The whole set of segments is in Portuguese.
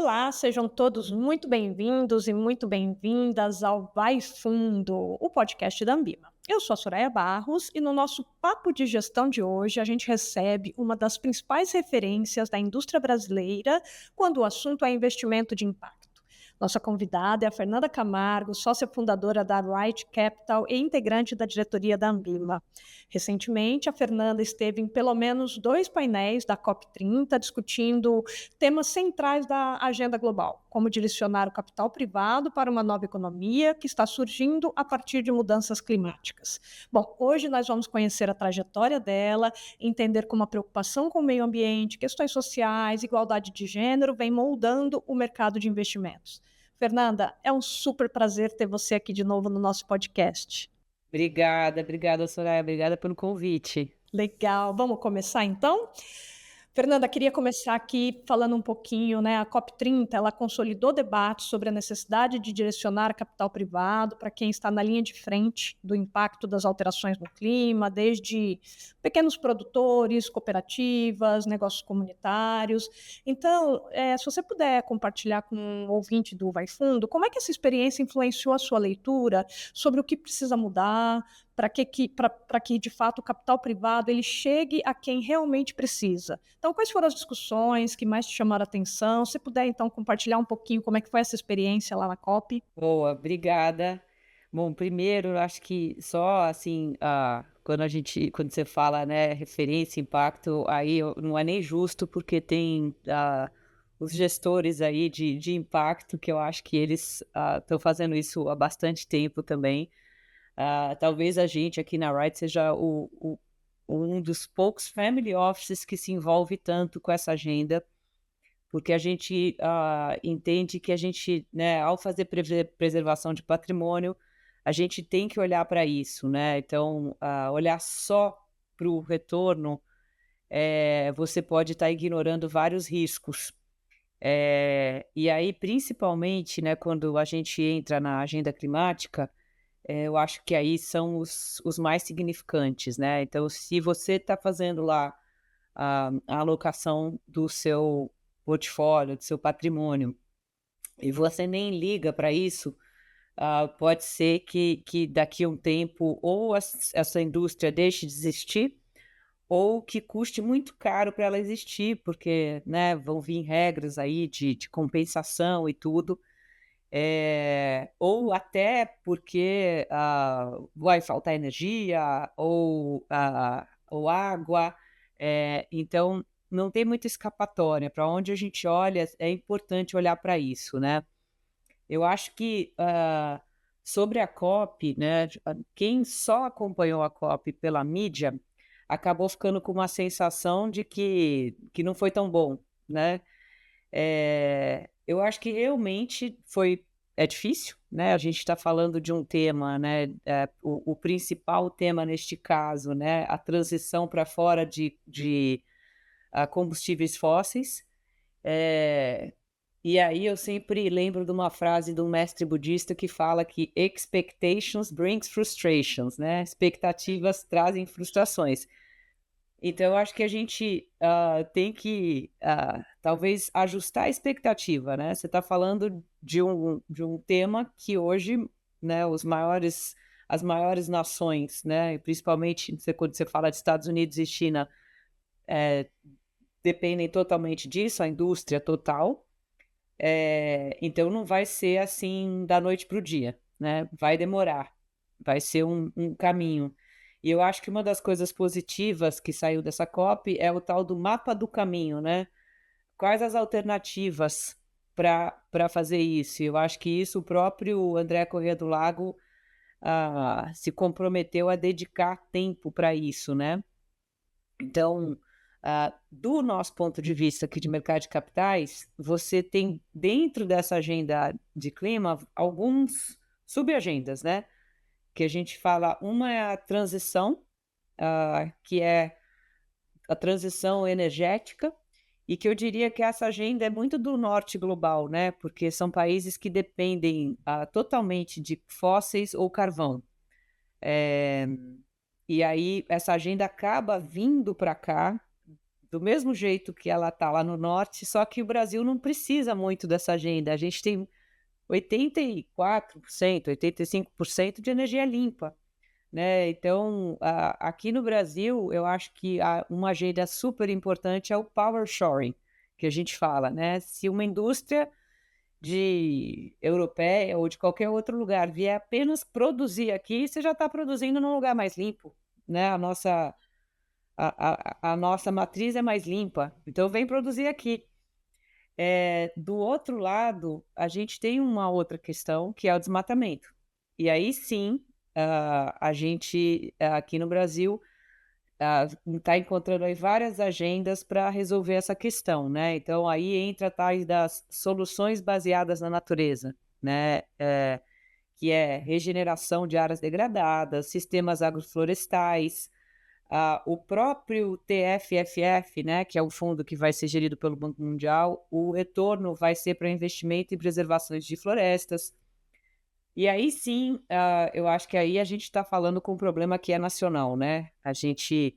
Olá, sejam todos muito bem-vindos e muito bem-vindas ao Vai Fundo, o podcast da Ambima. Eu sou a Soraya Barros e no nosso Papo de Gestão de hoje a gente recebe uma das principais referências da indústria brasileira quando o assunto é investimento de impacto. Nossa convidada é a Fernanda Camargo, sócia fundadora da Right Capital e integrante da diretoria da Ambima. Recentemente, a Fernanda esteve em pelo menos 2 painéis da COP30 discutindo temas centrais da agenda global, como direcionar o capital privado para uma nova economia que está surgindo a partir de mudanças climáticas. Bom, hoje nós vamos conhecer a trajetória dela, entender como a preocupação com o meio ambiente, questões sociais, igualdade de gênero vem moldando o mercado de investimentos. Fernanda, é um super prazer ter você aqui de novo no nosso podcast. Obrigada, Soraya, obrigada pelo convite. Legal, vamos começar então? Fernanda, queria começar aqui falando um pouquinho, né? A COP30, ela consolidou debates sobre a necessidade de direcionar capital privado para quem está na linha de frente do impacto das alterações no clima, desde pequenos produtores, cooperativas, negócios comunitários. Então, se você puder compartilhar com um ouvinte do Vai Fundo, como é que essa experiência influenciou a sua leitura sobre o que precisa mudar, para que de fato o capital privado ele chegue a quem realmente precisa. Então, quais foram as discussões que mais te chamaram a atenção? Se puder, então, compartilhar um pouquinho como é que foi essa experiência lá na COP. Boa, obrigada. Bom, primeiro, eu acho que só assim, quando você fala, né, referência, impacto, não é nem justo, porque tem os gestores aí de impacto, que eu acho que eles estão fazendo isso há bastante tempo também. Talvez a gente aqui na Wright seja um dos poucos family offices que se envolve tanto com essa agenda, porque a gente entende que a gente, né, ao fazer preservação de patrimônio, a gente tem que olhar para isso, né? Então, olhar só para o retorno, você pode estar ignorando vários riscos. E aí, principalmente, né, quando a gente entra na agenda climática, eu acho que aí são os mais significantes, né? Então, se você está fazendo lá a alocação do seu portfólio, do seu patrimônio, e você nem liga para isso, pode ser que daqui a um tempo ou essa indústria deixe de existir, ou que custe muito caro para ela existir, porque, né, vão vir regras aí de compensação e tudo, ou até porque vai faltar energia ou água, então não tem muita escapatória. Para onde a gente olha, é importante olhar para isso, né? Eu acho que sobre a COP, né, quem só acompanhou a COP pela mídia acabou ficando com uma sensação de que não foi tão bom, né? Eu acho que realmente é difícil, né, a gente está falando de um tema, né, o principal tema neste caso, né, a transição para fora de combustíveis fósseis, e aí eu sempre lembro de uma frase de um mestre budista que fala que expectations brings frustrations, né, expectativas trazem frustrações. Então, eu acho que a gente tem que talvez ajustar a expectativa, né? Você está falando de um tema que hoje, né, as maiores nações, né, e principalmente quando você fala de Estados Unidos e China, dependem totalmente disso, a indústria total. Então, não vai ser assim da noite para o dia, né? Vai demorar, vai ser um caminho. E eu acho que uma das coisas positivas que saiu dessa COP é o tal do mapa do caminho, né? Quais as alternativas para fazer isso? Eu acho que isso o próprio André Corrêa do Lago se comprometeu a dedicar tempo para isso, né? Então, do nosso ponto de vista aqui de mercado de capitais, você tem dentro dessa agenda de clima alguns subagendas, né? Que a gente fala, uma é a transição, que é a transição energética, e que eu diria que essa agenda é muito do norte global, né? Porque são países que dependem totalmente de fósseis ou carvão. E aí essa agenda acaba vindo para cá, do mesmo jeito que ela está lá no norte, só que o Brasil não precisa muito dessa agenda. A gente tem 84%, 85% de energia limpa, né? Então, aqui no Brasil, eu acho que uma agenda super importante é o power shoring, que a gente fala, né? Se uma indústria de europeia ou de qualquer outro lugar vier apenas produzir aqui, você já está produzindo num lugar mais limpo, né? A nossa matriz é mais limpa, então vem produzir aqui. Do outro lado, a gente tem uma outra questão, que é o desmatamento. E aí sim, a gente aqui no Brasil está encontrando aí várias agendas para resolver essa questão, né? Então aí entra tais das soluções baseadas na natureza, né? Que é regeneração de áreas degradadas, sistemas agroflorestais, o próprio TFFF, né, que é o fundo que vai ser gerido pelo Banco Mundial, o retorno vai ser para investimento em preservações de florestas. E aí sim, eu acho que aí a gente está falando com um problema que é nacional, né? A gente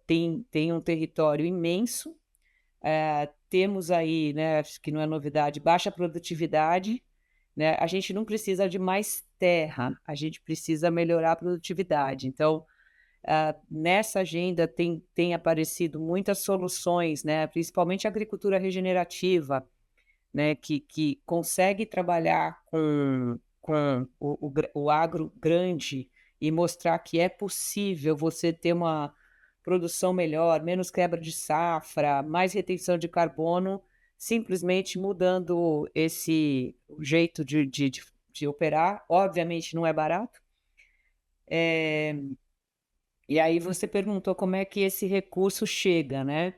tem um território imenso, temos aí, né, acho que não é novidade, baixa produtividade, né? A gente não precisa de mais terra, a gente precisa melhorar a produtividade. Então, nessa agenda tem aparecido muitas soluções, né, principalmente a agricultura regenerativa, né, que consegue trabalhar com o agro grande e mostrar que é possível você ter uma produção melhor, menos quebra de safra, mais retenção de carbono, simplesmente mudando esse jeito de operar. Obviamente não é barato. E aí você perguntou como é que esse recurso chega, né?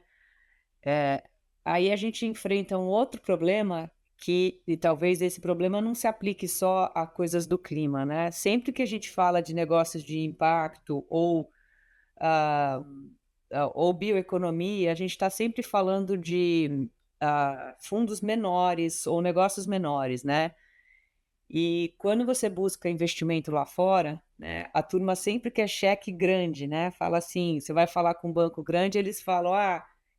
Eh, Aí a gente enfrenta um outro problema e talvez esse problema não se aplique só a coisas do clima, né? Sempre que a gente fala de negócios de impacto ah, ou bioeconomia, a gente está sempre falando de fundos menores ou negócios menores, né? E quando você busca investimento lá fora, né, a turma sempre quer cheque grande, né? Fala assim, você vai falar com um banco grande, eles falam: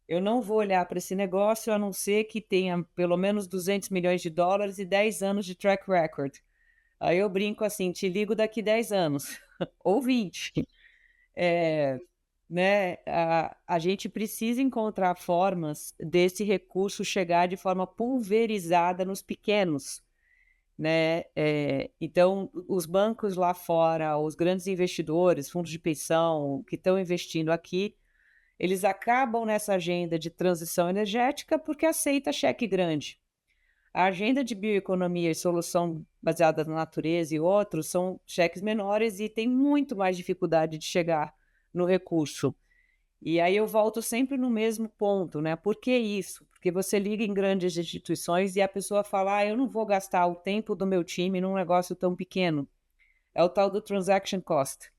eu não vou olhar para esse negócio a não ser que tenha pelo menos 200 milhões de dólares e 10 anos de track record. Aí eu brinco assim, te ligo daqui 10 anos, ou 20. Né? A gente precisa encontrar formas desse recurso chegar de forma pulverizada nos pequenos, né? Então, os bancos lá fora, os grandes investidores, fundos de pensão que estão investindo aqui, eles acabam nessa agenda de transição energética porque aceita cheque grande. A agenda de bioeconomia e solução baseada na natureza e outros são cheques menores e tem muito mais dificuldade de chegar no recurso. E aí eu volto sempre no mesmo ponto, né? Por que isso? Porque você liga em grandes instituições e a pessoa fala: eu não vou gastar o tempo do meu time num negócio tão pequeno. É o tal do transaction cost,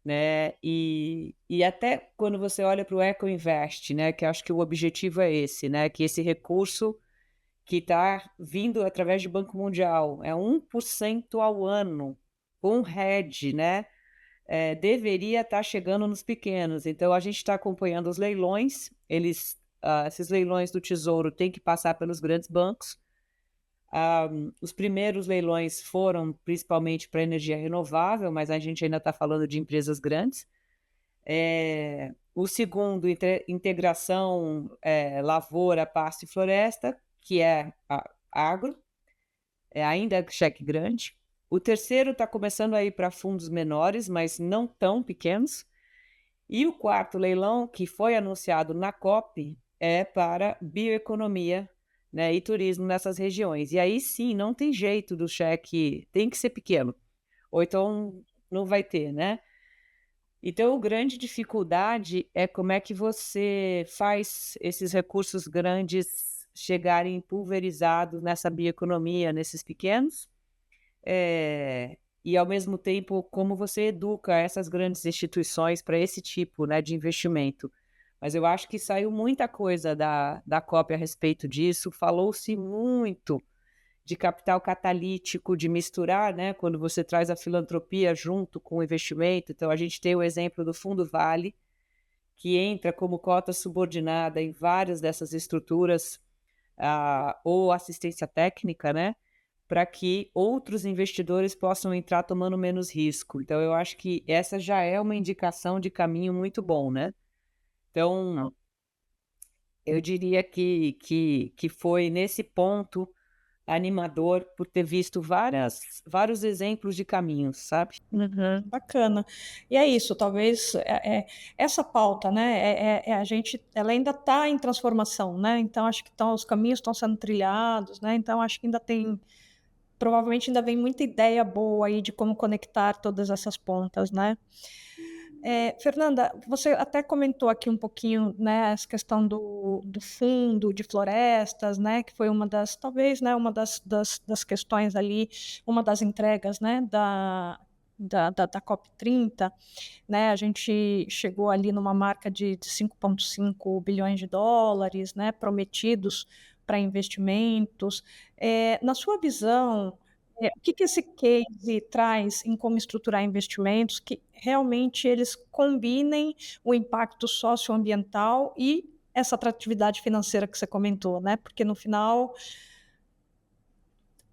né? E até quando você olha para o EcoInvest, né? Que acho que o objetivo é esse, né? Que esse recurso que está vindo através do Banco Mundial é 1% ao ano, com hedge, né? Deveria estar chegando nos pequenos. Então, a gente está acompanhando os leilões. Esses leilões do Tesouro têm que passar pelos grandes bancos. Os primeiros leilões foram principalmente para energia renovável, mas a gente ainda está falando de empresas grandes. O segundo, integração lavoura, pasto e floresta, que é agro, ainda é cheque grande. O terceiro está começando a ir para fundos menores, mas não tão pequenos. E o quarto leilão, que foi anunciado na COP, é para bioeconomia, né, e turismo nessas regiões. E aí sim, não tem jeito do cheque, tem que ser pequeno, ou então não vai ter, né? Então, a grande dificuldade é como é que você faz esses recursos grandes chegarem pulverizados nessa bioeconomia, nesses pequenos, e ao mesmo tempo como você educa essas grandes instituições para esse tipo, né, de investimento. Mas eu acho que saiu muita coisa da COP a respeito disso, falou-se muito de capital catalítico, de misturar, né, quando você traz a filantropia junto com o investimento. Então, a gente tem o exemplo do Fundo Vale, que entra como cota subordinada em várias dessas estruturas, ou assistência técnica, né, para que outros investidores possam entrar tomando menos risco. Então eu acho que essa já é uma indicação de caminho muito bom, né. Então, eu diria que foi nesse ponto animador por ter visto vários exemplos de caminhos, sabe. Uhum, bacana. E é isso, talvez essa pauta, né? A gente, ela ainda está em transformação, né? Então acho que os caminhos estão sendo trilhados, né? Então acho que ainda tem, provavelmente ainda vem muita ideia boa aí de como conectar todas essas pontas, né? Fernanda, você até comentou aqui um pouquinho, né, essa questão do fundo de florestas, né, que foi uma das, talvez, né, uma das questões ali, uma das entregas, né, da COP30, né, a gente chegou ali numa marca de 5,5 bilhões de dólares, né, prometidos para investimentos. Na sua visão, o que esse case traz em como estruturar investimentos que realmente eles combinem o impacto socioambiental e essa atratividade financeira que você comentou, né? Porque no final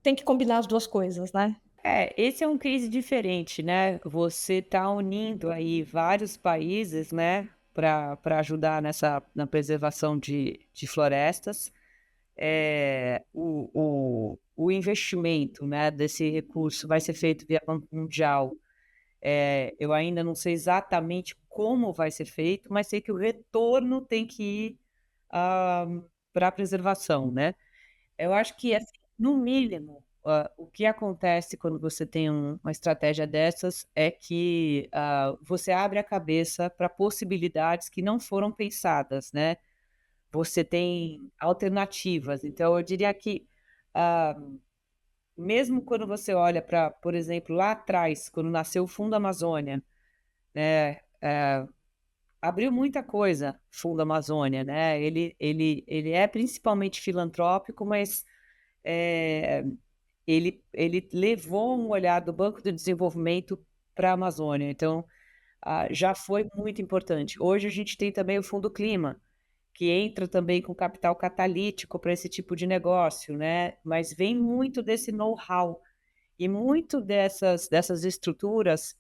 tem que combinar as duas coisas, né? Esse é um case diferente, né, você está unindo aí vários países, né, para ajudar na preservação de florestas. O investimento, né, desse recurso vai ser feito via Banco Mundial. Eu ainda não sei exatamente como vai ser feito, mas sei que o retorno tem que ir, pra preservação, né. Eu acho que, assim, no mínimo, o que acontece quando você tem uma estratégia dessas é que, você abre a cabeça para possibilidades que não foram pensadas, né. Você tem alternativas, então eu diria que, ah, mesmo quando você olha para, por exemplo, lá atrás, quando nasceu o Fundo Amazônia, né, abriu muita coisa, Fundo Amazônia, né, ele é principalmente filantrópico, mas, eh, ele levou um olhar do Banco do Desenvolvimento para a Amazônia, então, já foi muito importante. Hoje a gente tem também o Fundo Clima, que entra também com capital catalítico para esse tipo de negócio, né, mas vem muito desse know-how, e muito dessas estruturas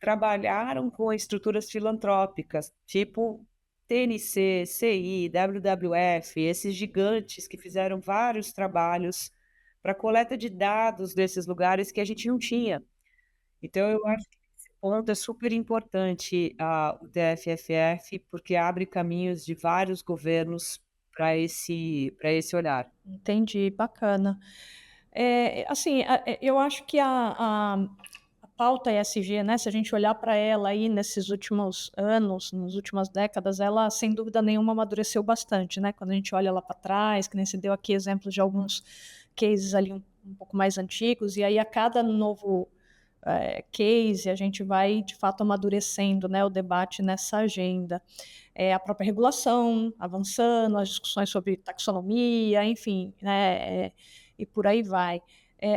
trabalharam com estruturas filantrópicas, tipo TNC, CI, WWF, esses gigantes que fizeram vários trabalhos para coleta de dados desses lugares que a gente não tinha. Então eu acho que esse ponto é super importante, o TFFF, porque abre caminhos de vários governos para esse olhar. Entendi, bacana. Assim, eu acho que a pauta ESG, né, se a gente olhar para ela aí nesses últimos anos, nas últimas décadas, ela sem dúvida nenhuma amadureceu bastante, né? Quando a gente olha lá para trás, que nem se deu aqui exemplos de alguns cases ali um pouco mais antigos, e aí a cada novo case a gente vai de fato amadurecendo, né, o debate nessa agenda. A própria regulação avançando, as discussões sobre taxonomia, enfim, né, e por aí vai.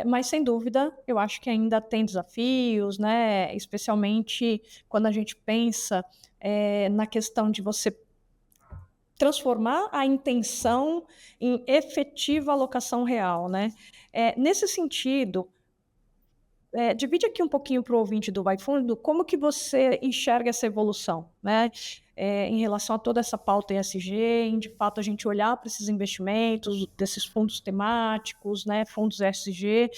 Mas, sem dúvida, eu acho que ainda tem desafios, né, especialmente quando a gente pensa na questão de você transformar a intenção em efetiva alocação real, né. Nesse sentido, divide aqui um pouquinho para o ouvinte do Vai Fundo, como que você enxerga essa evolução, né, em relação a toda essa pauta ESG, em de fato a gente olhar para esses investimentos, desses fundos temáticos, né, fundos ESG,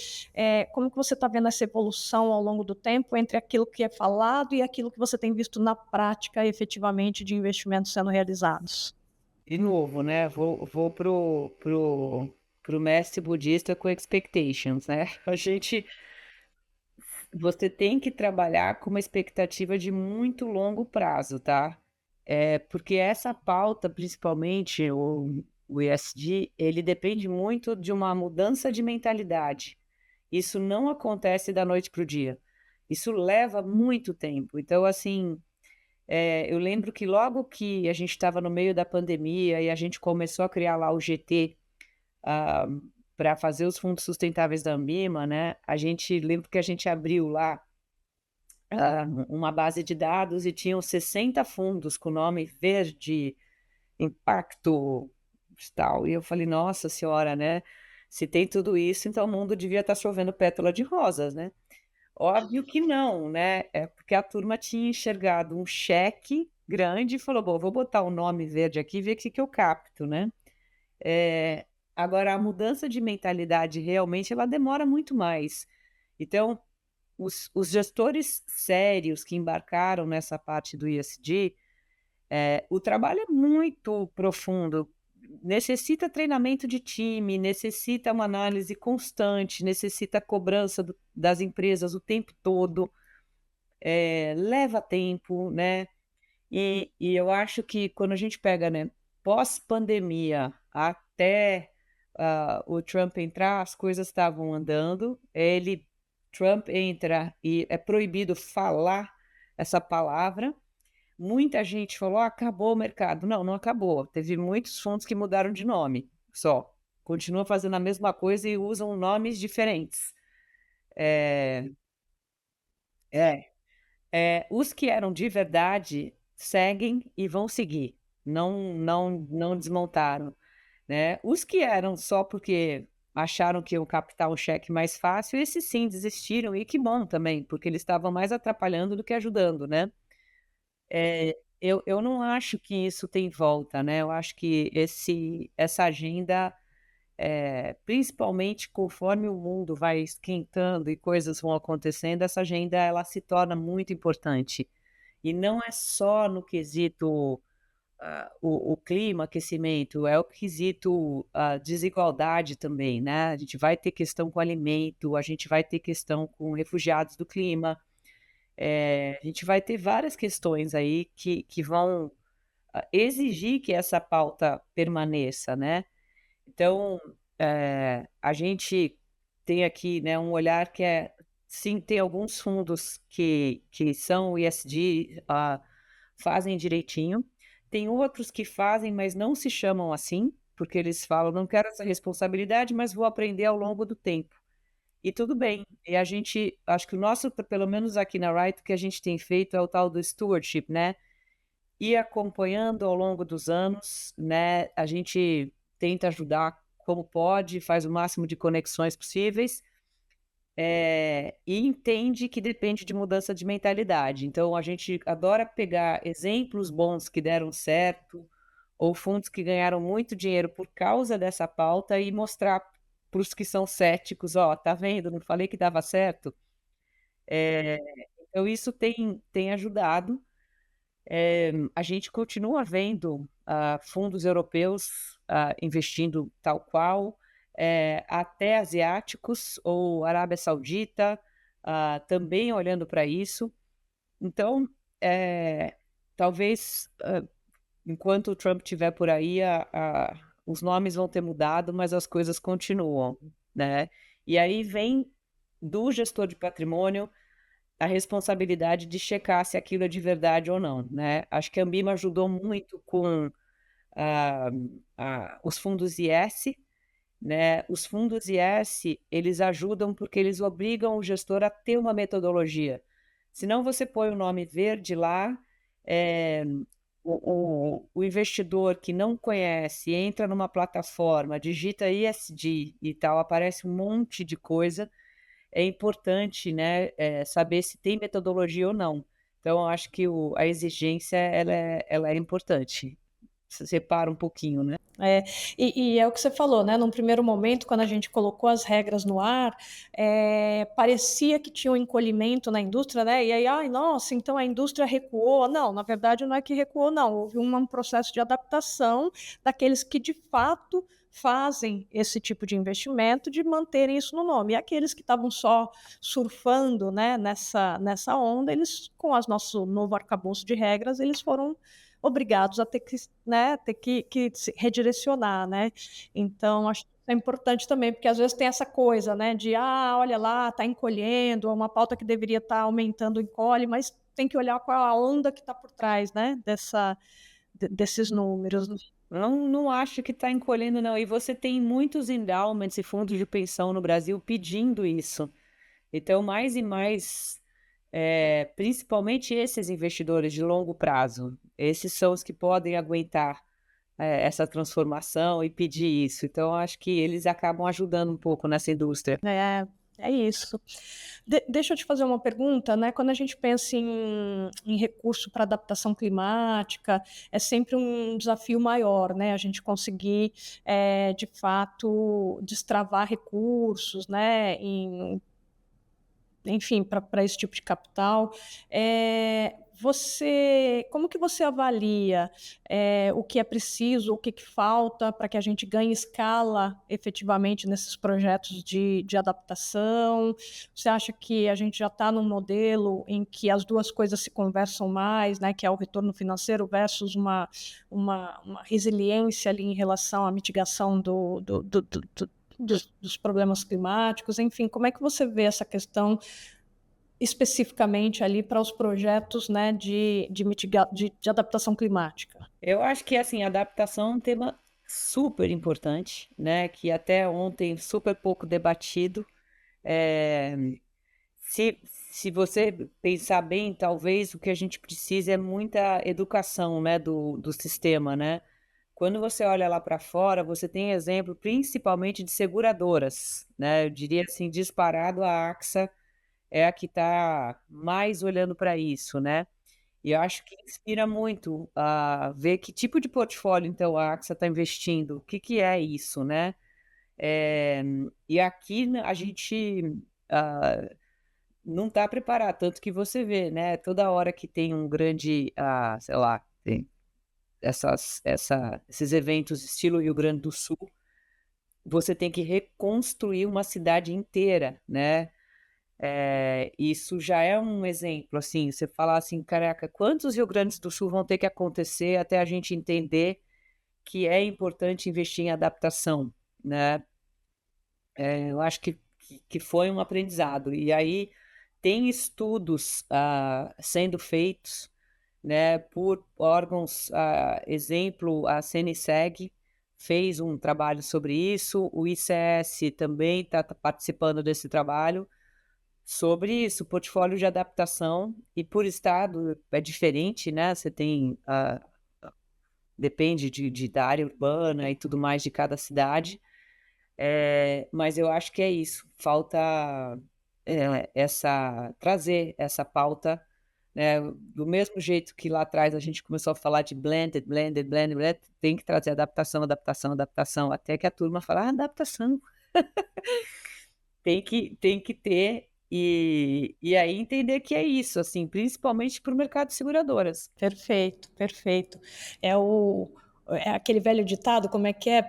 como que você está vendo essa evolução ao longo do tempo entre aquilo que é falado e aquilo que você tem visto na prática, efetivamente, de investimentos sendo realizados? De novo, né, vou pro mestre budista com expectations, né. Você tem que trabalhar com uma expectativa de muito longo prazo, tá. Porque essa pauta, principalmente o ESG, ele depende muito de uma mudança de mentalidade. Isso não acontece da noite para o dia. Isso leva muito tempo. Então, assim, eu lembro que logo que a gente estava no meio da pandemia e a gente começou a criar lá o GT, para fazer os fundos sustentáveis da Ambima, né, a gente lembro que a gente abriu lá, uma base de dados e tinham 60 fundos com nome verde, impacto, tal. E eu falei: "Nossa senhora, né, se tem tudo isso, então o mundo devia estar chovendo pétala de rosas, né". Óbvio que não, né, é porque a turma tinha enxergado um cheque grande e falou: "Bom, vou botar o nome verde aqui e ver o que que eu capto", né. Eh, Agora a mudança de mentalidade realmente ela demora muito mais. Então, os gestores sérios que embarcaram nessa parte do ESG, o trabalho é muito profundo, necessita treinamento de time, necessita uma análise constante, necessita cobrança das empresas o tempo todo, leva tempo, né. E eu acho que quando a gente pega, né, pós-pandemia até, o Trump entrar, as coisas estavam andando. Trump entra e é proibido falar essa palavra. Muita gente falou: "Ah, acabou o mercado". Não, não acabou. Teve muitos fundos que mudaram de nome, só. Continuam fazendo a mesma coisa e usam nomes diferentes. Eh é. Os que eram de verdade seguem e vão seguir, não desmontaram, né. Os que eram só porque acharam que iam captar um cheque mais fácil, esses sim desistiram e que bom também, porque eles estavam mais atrapalhando do que ajudando, né. Eu não acho que isso tem volta, né, eu acho que essa agenda, principalmente conforme o mundo vai esquentando e coisas vão acontecendo, essa agenda ela se torna muito importante. E não é só no quesito, o clima, aquecimento, é o quesito, a desigualdade também, né. A gente vai ter questão com alimento, a gente vai ter questão com refugiados do clima, a gente vai ter várias questões aí que vão, exigir que essa pauta permaneça, né. Então, a gente tem aqui, né, um olhar que é sim, tem alguns fundos que são ESG, fazem direitinho, tem outros que fazem, mas não se chamam assim, porque eles falam: "Não quero essa responsabilidade, mas vou aprender ao longo do tempo". E tudo bem, e a gente acho que o nosso, pelo menos aqui na Wright, o que a gente tem feito é o tal do stewardship, né, ir acompanhando ao longo dos anos, né, a gente tenta ajudar como pode, faz o máximo de conexões possíveis, e entende que depende de mudança de mentalidade. Então a gente adora pegar exemplos bons que deram certo, ou fundos que ganharam muito dinheiro por causa dessa pauta e mostrar para os que são céticos: "Ó, tá vendo, não falei que dava certo?". Eh, então isso tem ajudado. A gente continua vendo, fundos europeus, investindo tal qual, até asiáticos ou Arábia Saudita, também olhando para isso. Então, eh, talvez, enquanto o Trump estiver por aí, os nomes vão ter mudado, mas as coisas continuam, né. E aí vem do gestor de patrimônio a responsabilidade de checar se aquilo é de verdade ou não, né. Acho que a Ambima ajudou muito com, ah, os fundos IS, né. Os fundos IS, eles ajudam porque eles obrigam o gestor a ter uma metodologia. Senão você põe o nome verde lá, eh, o investidor que não conhece entra numa plataforma, digita ISD e tal, aparece um monte de coisa, é importante, né, saber se tem metodologia ou não. Então eu acho que a exigência ela é importante. Se separa um pouquinho, né. É, e é o que você falou, né? Num primeiro momento, quando a gente colocou as regras no ar, parecia que tinha um encolhimento na indústria, né? E aí, ai, nossa, então a indústria recuou. Não, na verdade não é que recuou, não. Houve um processo de adaptação daqueles que de fato fazem esse tipo de investimento, de manterem isso no nome. E aqueles que estavam só surfando, né, nessa onda, eles, com o nosso novo arcabouço de regras, eles foram obrigados a ter que, né, ter que se redirecionar, né. Então acho que isso é importante também, porque às vezes tem essa coisa, né, de: "Ah, olha lá, está encolhendo, é uma pauta que deveria estar aumentando, encolhe", mas tem que olhar qual a onda que está por trás, né, desses números. Não acho que está encolhendo não, e você tem muitos endowments e fundos de pensão no Brasil pedindo isso. Então mais e mais, principalmente esses investidores de longo prazo, esses são os que podem aguentar, essa transformação e pedir isso. Então acho que eles acabam ajudando um pouco nessa indústria. É isso. Deixa eu te fazer uma pergunta, né? Quando a gente pensa em recurso para adaptação climática, é sempre um desafio maior, né? A gente conseguir, de fato, destravar recursos, né? Enfim, para esse tipo de capital. Como que você avalia o que é preciso, o que falta para que a gente ganhe escala efetivamente nesses projetos de adaptação? Você acha que a gente já está num modelo em que as duas coisas se conversam mais, né, que é o retorno financeiro versus uma resiliência ali em relação à mitigação dos problemas climáticos? Enfim, como é que você vê essa questão especificamente ali para os projetos, né, de adaptação climática? Eu acho que, assim, adaptação é um tema super importante, né, que até ontem super pouco debatido. Eh, se você pensar bem, talvez o que a gente precisa é muita educação, né, do sistema, né. Quando você olha lá para fora, você tem exemplo principalmente de seguradoras, né, eu diria assim, disparado a AXA é a que está mais olhando para isso, né. E eu acho que inspira muito a ver que tipo de portfólio, então, a AXA está investindo, o que que é isso, né. Eh, e aqui, né, a gente, ah, não está preparado, tanto que você vê, né, toda hora que tem um grande, sei lá, tem esses eventos estilo Rio Grande do Sul, você tem que reconstruir uma cidade inteira, né. Isso já é um exemplo, assim, você falar assim: "Caraca, quantos Rio Grandes do Sul vão ter que acontecer até a gente entender que é importante investir em adaptação", né. Eu acho que foi um aprendizado. E aí tem estudos, sendo feitos, né, por órgãos, exemplo, a CNSEG fez um trabalho sobre isso, o ICS também está participando desse trabalho, sobre isso, portfólio de adaptação, e por estado é diferente, né, você tem, depende da área urbana e tudo mais de cada cidade, mas eu acho que é isso, falta, trazer essa pauta, né, do mesmo jeito que lá atrás a gente começou a falar de blended, blended, blended, blended, tem que trazer adaptação, adaptação, adaptação, até que a turma fala: "Ah, adaptação". Tem que ter, e aí entender que é isso, assim, principalmente para o mercado de seguradoras. Perfeito, perfeito. É aquele velho ditado, como é que é?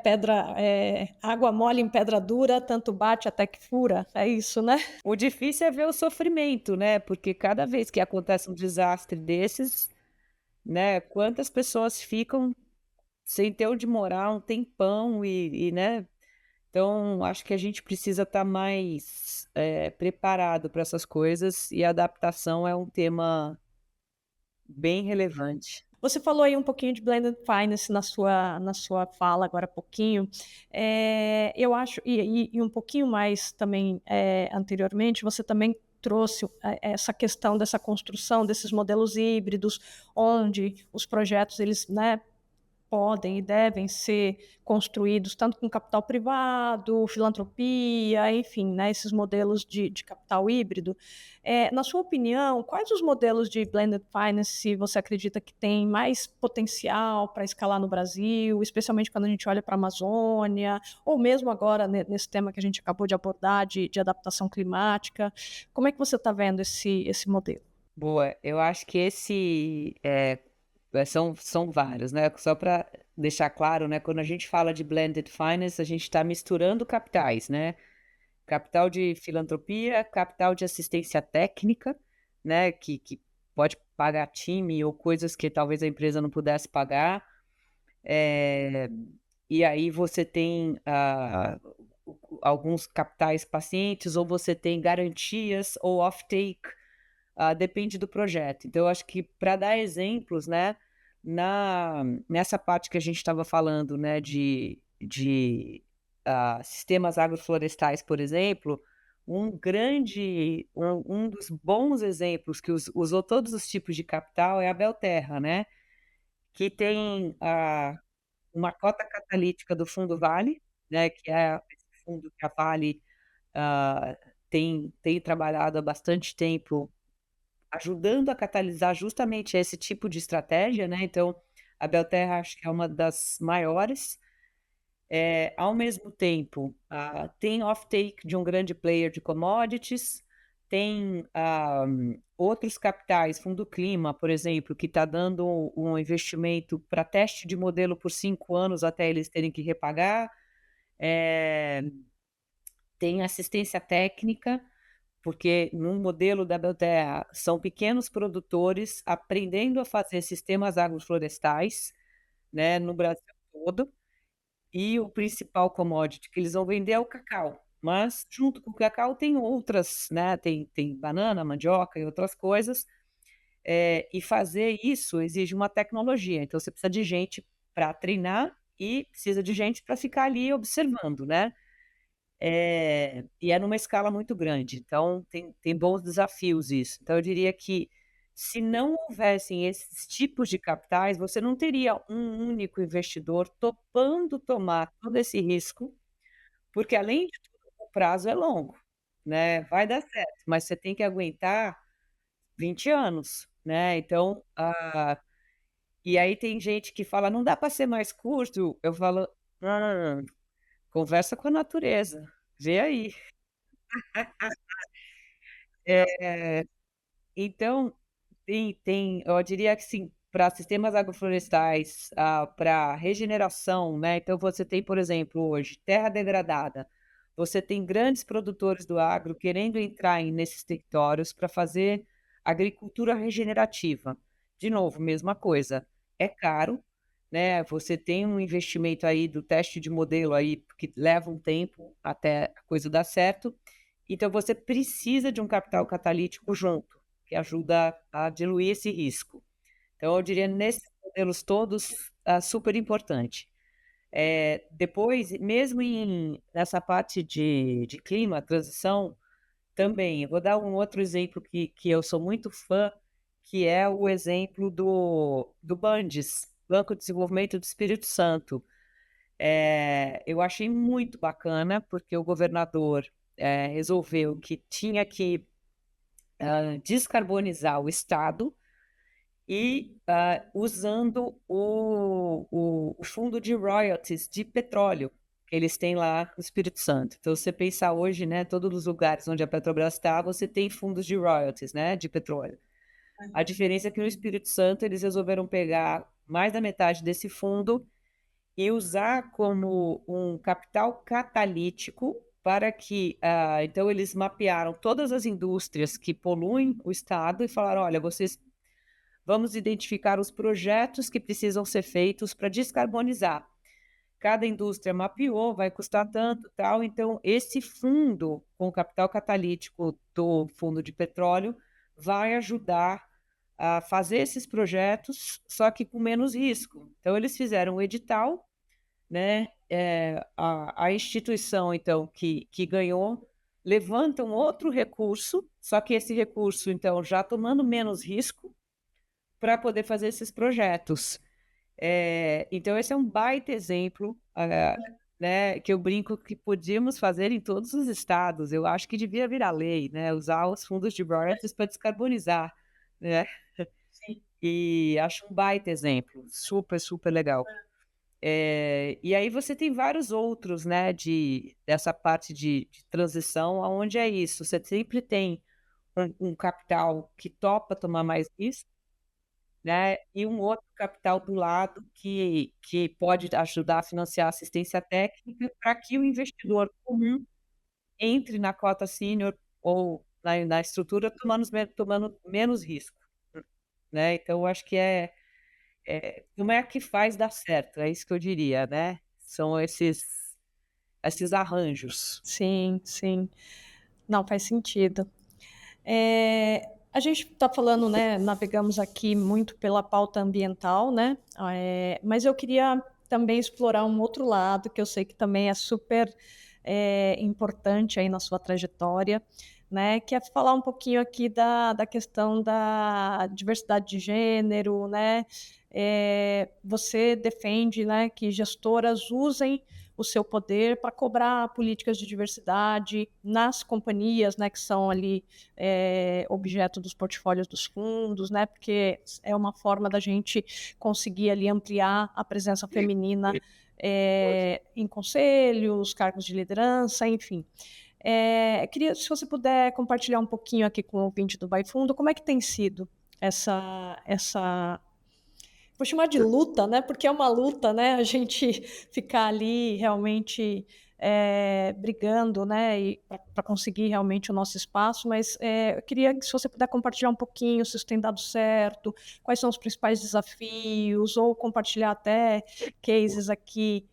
Água mole em pedra dura, tanto bate até que fura. É isso, né? O difícil é ver o sofrimento, né, porque cada vez que acontece um desastre desses, né, quantas pessoas ficam sem ter onde morar um tempão né, então acho que a gente precisa estar mais, preparado para essas coisas, e a adaptação é um tema bem relevante. Você falou aí um pouquinho de blended finance na sua fala agora há pouquinho. Eu acho e um pouquinho mais também, anteriormente, você também trouxe, essa questão dessa construção desses modelos híbridos, onde os projetos eles, né, podem e devem ser construídos tanto com capital privado, filantropia, enfim, né, esses modelos de capital híbrido. Na sua opinião, quais os modelos de blended finance você acredita que tem mais potencial para escalar no Brasil, especialmente quando a gente olha para a Amazônia, ou mesmo agora nesse tema que a gente acabou de abordar, de adaptação climática? Como é que você está vendo esse modelo? Boa, eu acho que são vários, né, só para deixar claro, né, quando a gente fala de blended finance, a gente está misturando capitais, né, capital de filantropia, capital de assistência técnica, né, que pode pagar time ou coisas que talvez a empresa não pudesse pagar, eh, e aí você tem, alguns capitais pacientes, ou você tem garantias ou offtake. Depende do projeto. Então eu acho que, para dar exemplos, né, nessa parte que a gente estava falando, né, de sistemas agroflorestais, por exemplo, um dos bons exemplos que usou todos os tipos de capital é a Belterra, né, que tem uma cota catalítica do Fundo Vale, né, que é esse fundo que a Vale, ah, tem trabalhado há bastante tempo, ajudando a catalisar justamente esse tipo de estratégia, né, então a Belterra acho que é uma das maiores. Ao mesmo tempo, tem offtake de um grande player de commodities, tem, outros capitais, Fundo Clima, por exemplo, que está dando um investimento para teste de modelo por 5 anos até eles terem que repagar. Eh, Tem assistência técnica, porque no modelo da Belterra são pequenos produtores aprendendo a fazer sistemas agroflorestais, né, no Brasil todo. E o principal commodity que eles vão vender é o cacau, mas junto com o cacau tem outras, né, tem banana, mandioca e outras coisas, e fazer isso exige uma tecnologia, então você precisa de gente para treinar e precisa de gente para ficar ali observando, né. E é numa escala muito grande, então tem bons desafios isso. Então eu diria que, se não houvessem esses tipos de capitais, você não teria um único investidor topando tomar todo esse risco, porque além de tudo o prazo é longo, né, vai dar certo, mas você tem que aguentar 20 anos, né, então, e aí tem gente que fala: "Não dá para ser mais curto?" Eu falo: "Hã, conversa com a natureza, vê aí". Eh Então, eu diria que sim, para sistemas agroflorestais, para regeneração, né, então você tem, por exemplo, hoje, terra degradada, você tem grandes produtores do agro querendo entrar nesses territórios para fazer agricultura regenerativa. De novo, mesma coisa, é caro, né, você tem um investimento aí do teste de modelo aí, que leva um tempo até a coisa dar certo, então você precisa de um capital catalítico junto, que ajuda a diluir esse risco. Então eu diria nesses modelos todos, super importante. Depois, mesmo nessa parte de clima, transição, também, eu vou dar um outro exemplo que eu sou muito fã, que é o exemplo do BANDES, Banco de Desenvolvimento do Espírito Santo. Eu achei muito bacana, porque o governador, resolveu que tinha que, descarbonizar o estado e, usando o fundo de royalties de petróleo que eles têm lá no Espírito Santo. Então, se você pensar hoje, né, todos os lugares onde a Petrobras está, você tem fundos de royalties, né, de petróleo. A diferença é que no Espírito Santo eles resolveram pegar mais da metade desse fundo e usar como um capital catalítico para que, então eles mapearam todas as indústrias que poluem o estado e falaram: "Olha, vocês vamos identificar os projetos que precisam ser feitos para descarbonizar. Cada indústria mapeou, vai custar tanto, tal, então esse fundo, com o capital catalítico do fundo de petróleo, vai ajudar a fazer esses projetos, só que com menos risco". Então eles fizeram um edital, né, a instituição então que ganhou, levanta um outro recurso, só que esse recurso então já tomando menos risco, para poder fazer esses projetos. Então esse é um baita exemplo, né, que eu brinco que podíamos fazer em todos os estados, eu acho que devia virar lei, né, usar os fundos de royalties para descarbonizar, né. E acho um baita exemplo, super, super legal. E aí você tem vários outros, né, dessa parte de transição, aonde é isso, você sempre tem um capital que topa tomar mais risco, né, e um outro capital do lado que pode ajudar a financiar assistência técnica para que o investidor comum entre na cota sênior ou na estrutura tomando menos risco, né. Então eu acho que como é que faz dar certo? É isso que eu diria, né. São esses arranjos. Sim, sim. Não, faz sentido. A gente está falando, né, navegamos aqui muito pela pauta ambiental, né, mas eu queria também explorar um outro lado que eu sei que também é super importante aí na sua trajetória, né, que é falar um pouquinho aqui da questão da diversidade de gênero, né. Você defende, né, que gestoras usem o seu poder para cobrar políticas de diversidade nas companhias, né, que são ali, objeto dos portfólios dos fundos, né, porque é uma forma da gente conseguir ali ampliar a presença feminina, em conselhos, cargos de liderança, enfim. Queria se você puder compartilhar um pouquinho aqui com o ouvinte do Vai Fundo, como é que tem sido essa vou chamar de luta, né, porque é uma luta, né, a gente ficar ali realmente, brigando, né, e pra conseguir realmente o nosso espaço, mas, eu queria que se você puder compartilhar um pouquinho se isso tem dado certo, quais são os principais desafios, ou compartilhar até cases aqui,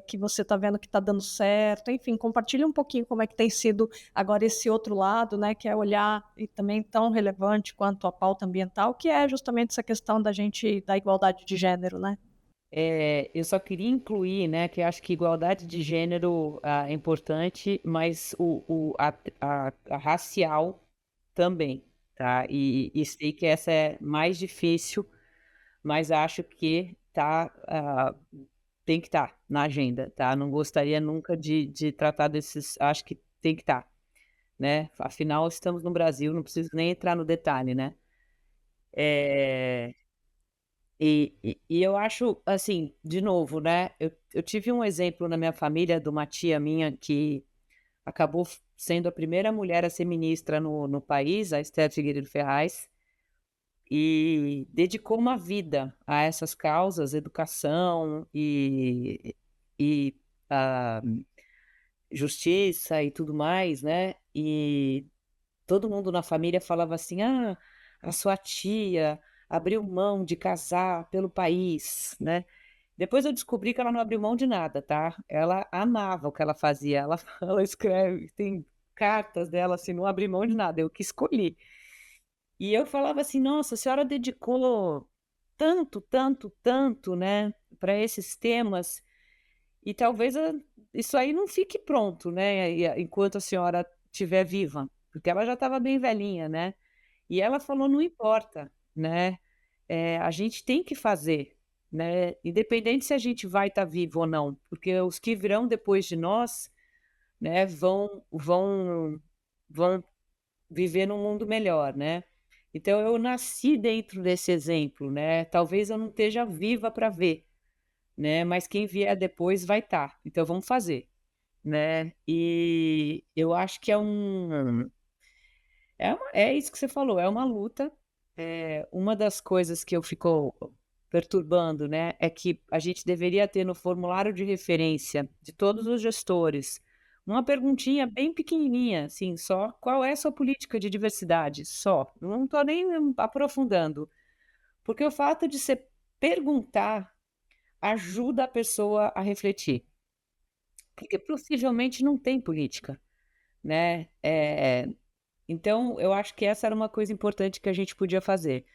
que você está vendo que está dando certo, enfim, compartilha um pouquinho como é que tem sido agora esse outro lado, né, que é olhar e também tão relevante quanto a pauta ambiental, que é justamente essa questão da igualdade de gênero, né. Eu só queria incluir, né, que eu acho que igualdade de gênero, é importante, mas a racial também, tá? E sei que essa é mais difícil, mas acho que tem que estar na agenda, tá? Não gostaria nunca de tratar desses, acho que tem que estar, né? Afinal, estamos no Brasil, não preciso nem entrar no detalhe, né? Eh e eu acho, assim, de novo, né, eu tive um exemplo na minha família de uma tia minha que acabou sendo a primeira mulher a ser ministra no país, a Esther Figueiredo Ferraz, e dedicou uma vida a essas causas, educação e, ah, justiça e tudo mais, né, e todo mundo na família falava assim: "Ah, a sua tia abriu mão de casar pelo país", né. Depois eu descobri que ela não abriu mão de nada, tá. Ela amava o que ela fazia, ela ela escreve, tem cartas dela, assim, não abri mão de nada, eu que escolhi. E eu falava assim: "Nossa, a senhora dedicou tanto, tanto, tanto, né, para esses temas, e talvez isso aí não fique pronto, né, enquanto a senhora estiver viva", porque ela já estava bem velhinha, né. E ela falou: "Não importa, né, a gente tem que fazer, né, independente se a gente vai estar vivo ou não, porque os que virão depois de nós, né, vão viver num mundo melhor, né". Então eu nasci dentro desse exemplo, né, talvez eu não esteja viva para ver, né, mas quem vier depois vai estar, então vamos fazer, né. E eu acho que é isso que você falou, é uma luta. Uma das coisas que eu fico perturbando, né, é que a gente deveria ter no formulário de referência de todos os gestores, uma perguntinha bem pequenininha, assim, só: "Qual é a sua política de diversidade?", só, não estou nem aprofundando, porque o fato de você perguntar ajuda a pessoa a refletir, porque possivelmente não tem política, né. Então eu acho que essa era uma coisa importante que a gente podia fazer.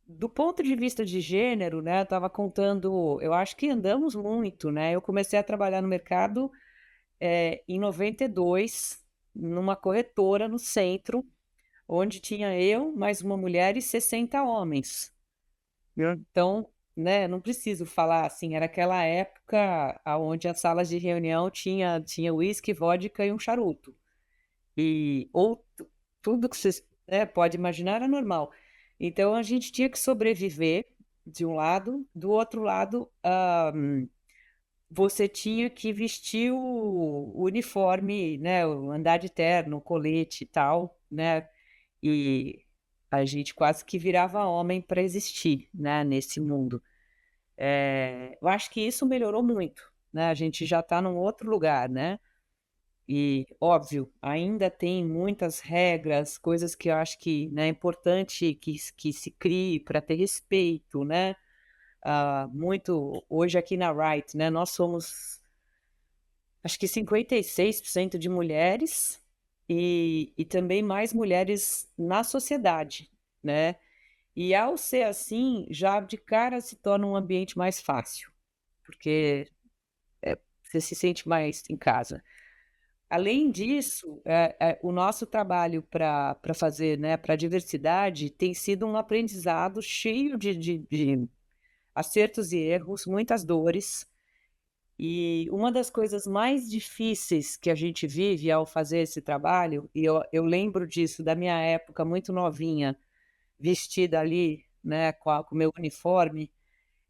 Do ponto de vista de gênero, né, eu estava contando, eu acho que andamos muito, né, eu comecei a trabalhar no mercado, em 92, numa corretora no centro, onde tinha eu, mais uma mulher e 60 homens. Então, né, não preciso falar, assim, era aquela época aonde as salas de reunião tinha uísque, vodka e um charuto. E tudo que você, né, pode imaginar era normal. Então a gente tinha que sobreviver de um lado, do outro lado, você tinha que vestir o uniforme, né, o andar de terno, o colete e tal, né, e a gente quase que virava homem para existir, né, nesse mundo. Eu acho que isso melhorou muito, né, a gente já está num outro lugar, né. E, óbvio, ainda tem muitas regras, coisas que eu acho que, né, é importante que se crie para ter respeito, né. Muito hoje aqui na Wright, né, nós somos acho que 56% de mulheres e também mais mulheres na sociedade, né. E ao ser assim, já de cara se torna um ambiente mais fácil, porque você se sente mais em casa. Além disso, o nosso trabalho para fazer, né, para a diversidade tem sido um aprendizado cheio de acertos e erros, muitas dores. E uma das coisas mais difíceis que a gente vive ao fazer esse trabalho, e eu lembro disso da minha época muito novinha, vestida ali, né, com o meu uniforme,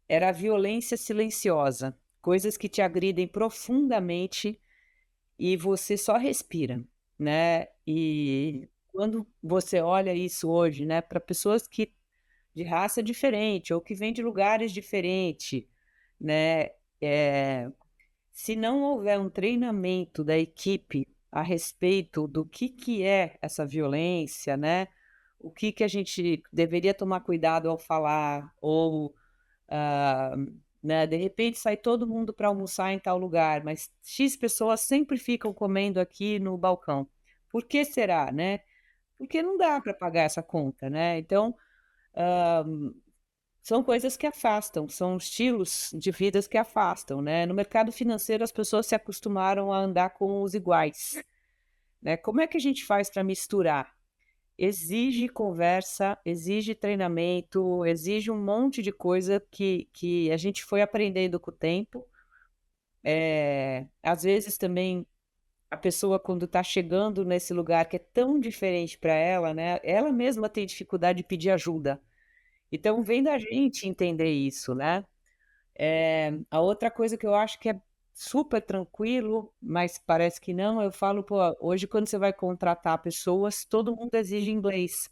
era a violência silenciosa, coisas que te agridem profundamente e você só respira, né. E quando você olha isso hoje, né, para pessoas que de raça diferente ou que vêm de lugares diferente, né, eh se não houver um treinamento da equipe a respeito do que é essa violência, né, o que a gente deveria tomar cuidado ao falar ou, ah, né, de repente sai todo mundo para almoçar em tal lugar, mas X pessoas sempre ficam comendo aqui no balcão. Por que será, né? Porque não dá para pagar essa conta, né. Então, hã são coisas que afastam, são estilos de vidas que afastam, né. No mercado financeiro, as pessoas se acostumaram a andar com os iguais, né. Como é que a gente faz para misturar? Exige conversa, exige treinamento, exige um monte de coisa que a gente foi aprendendo com o tempo. Às vezes também a pessoa quando está chegando nesse lugar que é tão diferente para ela, né, ela mesma tem dificuldade de pedir ajuda. Então vem da gente entender isso, né. A outra coisa que eu acho que é super tranquilo, mas parece que não, eu falo: "Pô, hoje quando você vai contratar pessoas, todo mundo exige inglês".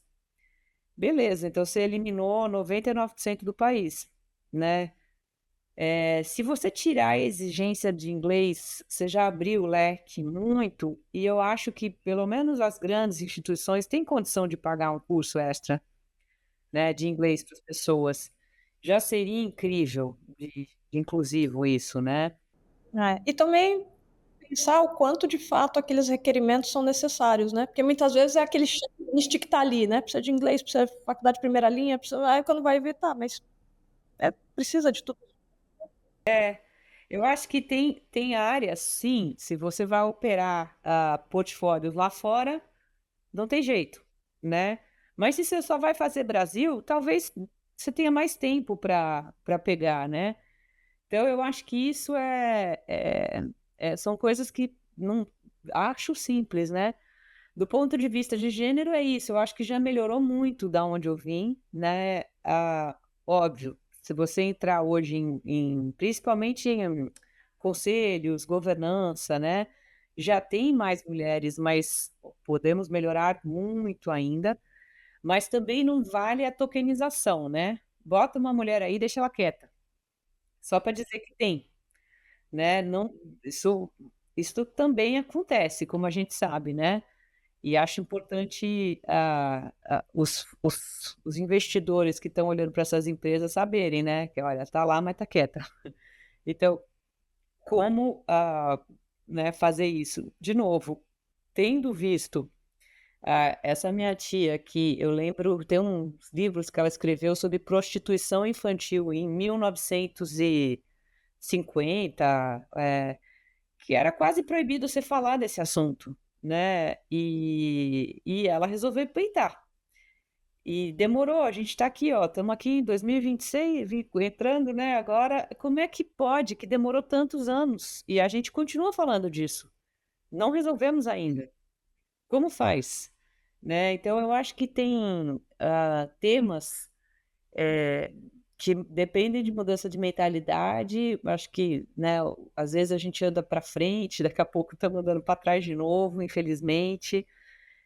Beleza, então você eliminou 99% do país, né. Se você tirar a exigência de inglês, você já abriu o leque muito, e eu acho que pelo menos as grandes instituições têm condição de pagar um curso extra, né, de inglês para as pessoas. Já seria incrível de inclusivo isso, né. É, e também pensar o quanto de fato aqueles requerimentos são necessários, né, porque muitas vezes é aquele checklist que tá ali, né, precisa de inglês, precisa de faculdade de primeira linha, precisa aí quando vai ver, tá, mas, precisa de tudo. Eu acho que tem áreas sim, se você vai operar, portfólios lá fora, não tem jeito, né. Mas se você só vai fazer Brasil, talvez você tenha mais tempo para pegar, né. Então eu acho que isso são coisas que não acho simples, né. Do ponto de vista de gênero é isso, eu acho que já melhorou muito da onde eu vim, né, óbvio, se você entrar hoje principalmente em conselhos, governança, né, já tem mais mulheres, mas podemos melhorar muito ainda, mas também não vale a tokenização, né. Bota uma mulher aí, deixa ela quieta, só para dizer que tem, né, não isso isso também acontece, como a gente sabe, né. E acho importante, os investidores que estão olhando para essas empresas saberem, né, que olha, está lá, mas está quieta. Então, como, né, fazer isso? De novo, tendo visto, essa minha tia que eu lembro tem uns livros que ela escreveu sobre prostituição infantil em 1950, que era quase proibido você falar desse assunto, né, e ela resolveu peitar. E demorou, a gente está aqui, ó, estamos aqui em 2026, entrando, né, agora, como é que pode que demorou tantos anos e a gente continua falando disso? Não resolvemos ainda. Como faz? Né, então eu acho que tem, temas, eh, que dependem de mudança de mentalidade, acho que, né, às vezes a gente anda para frente, daqui a pouco estamos andando para trás de novo, infelizmente.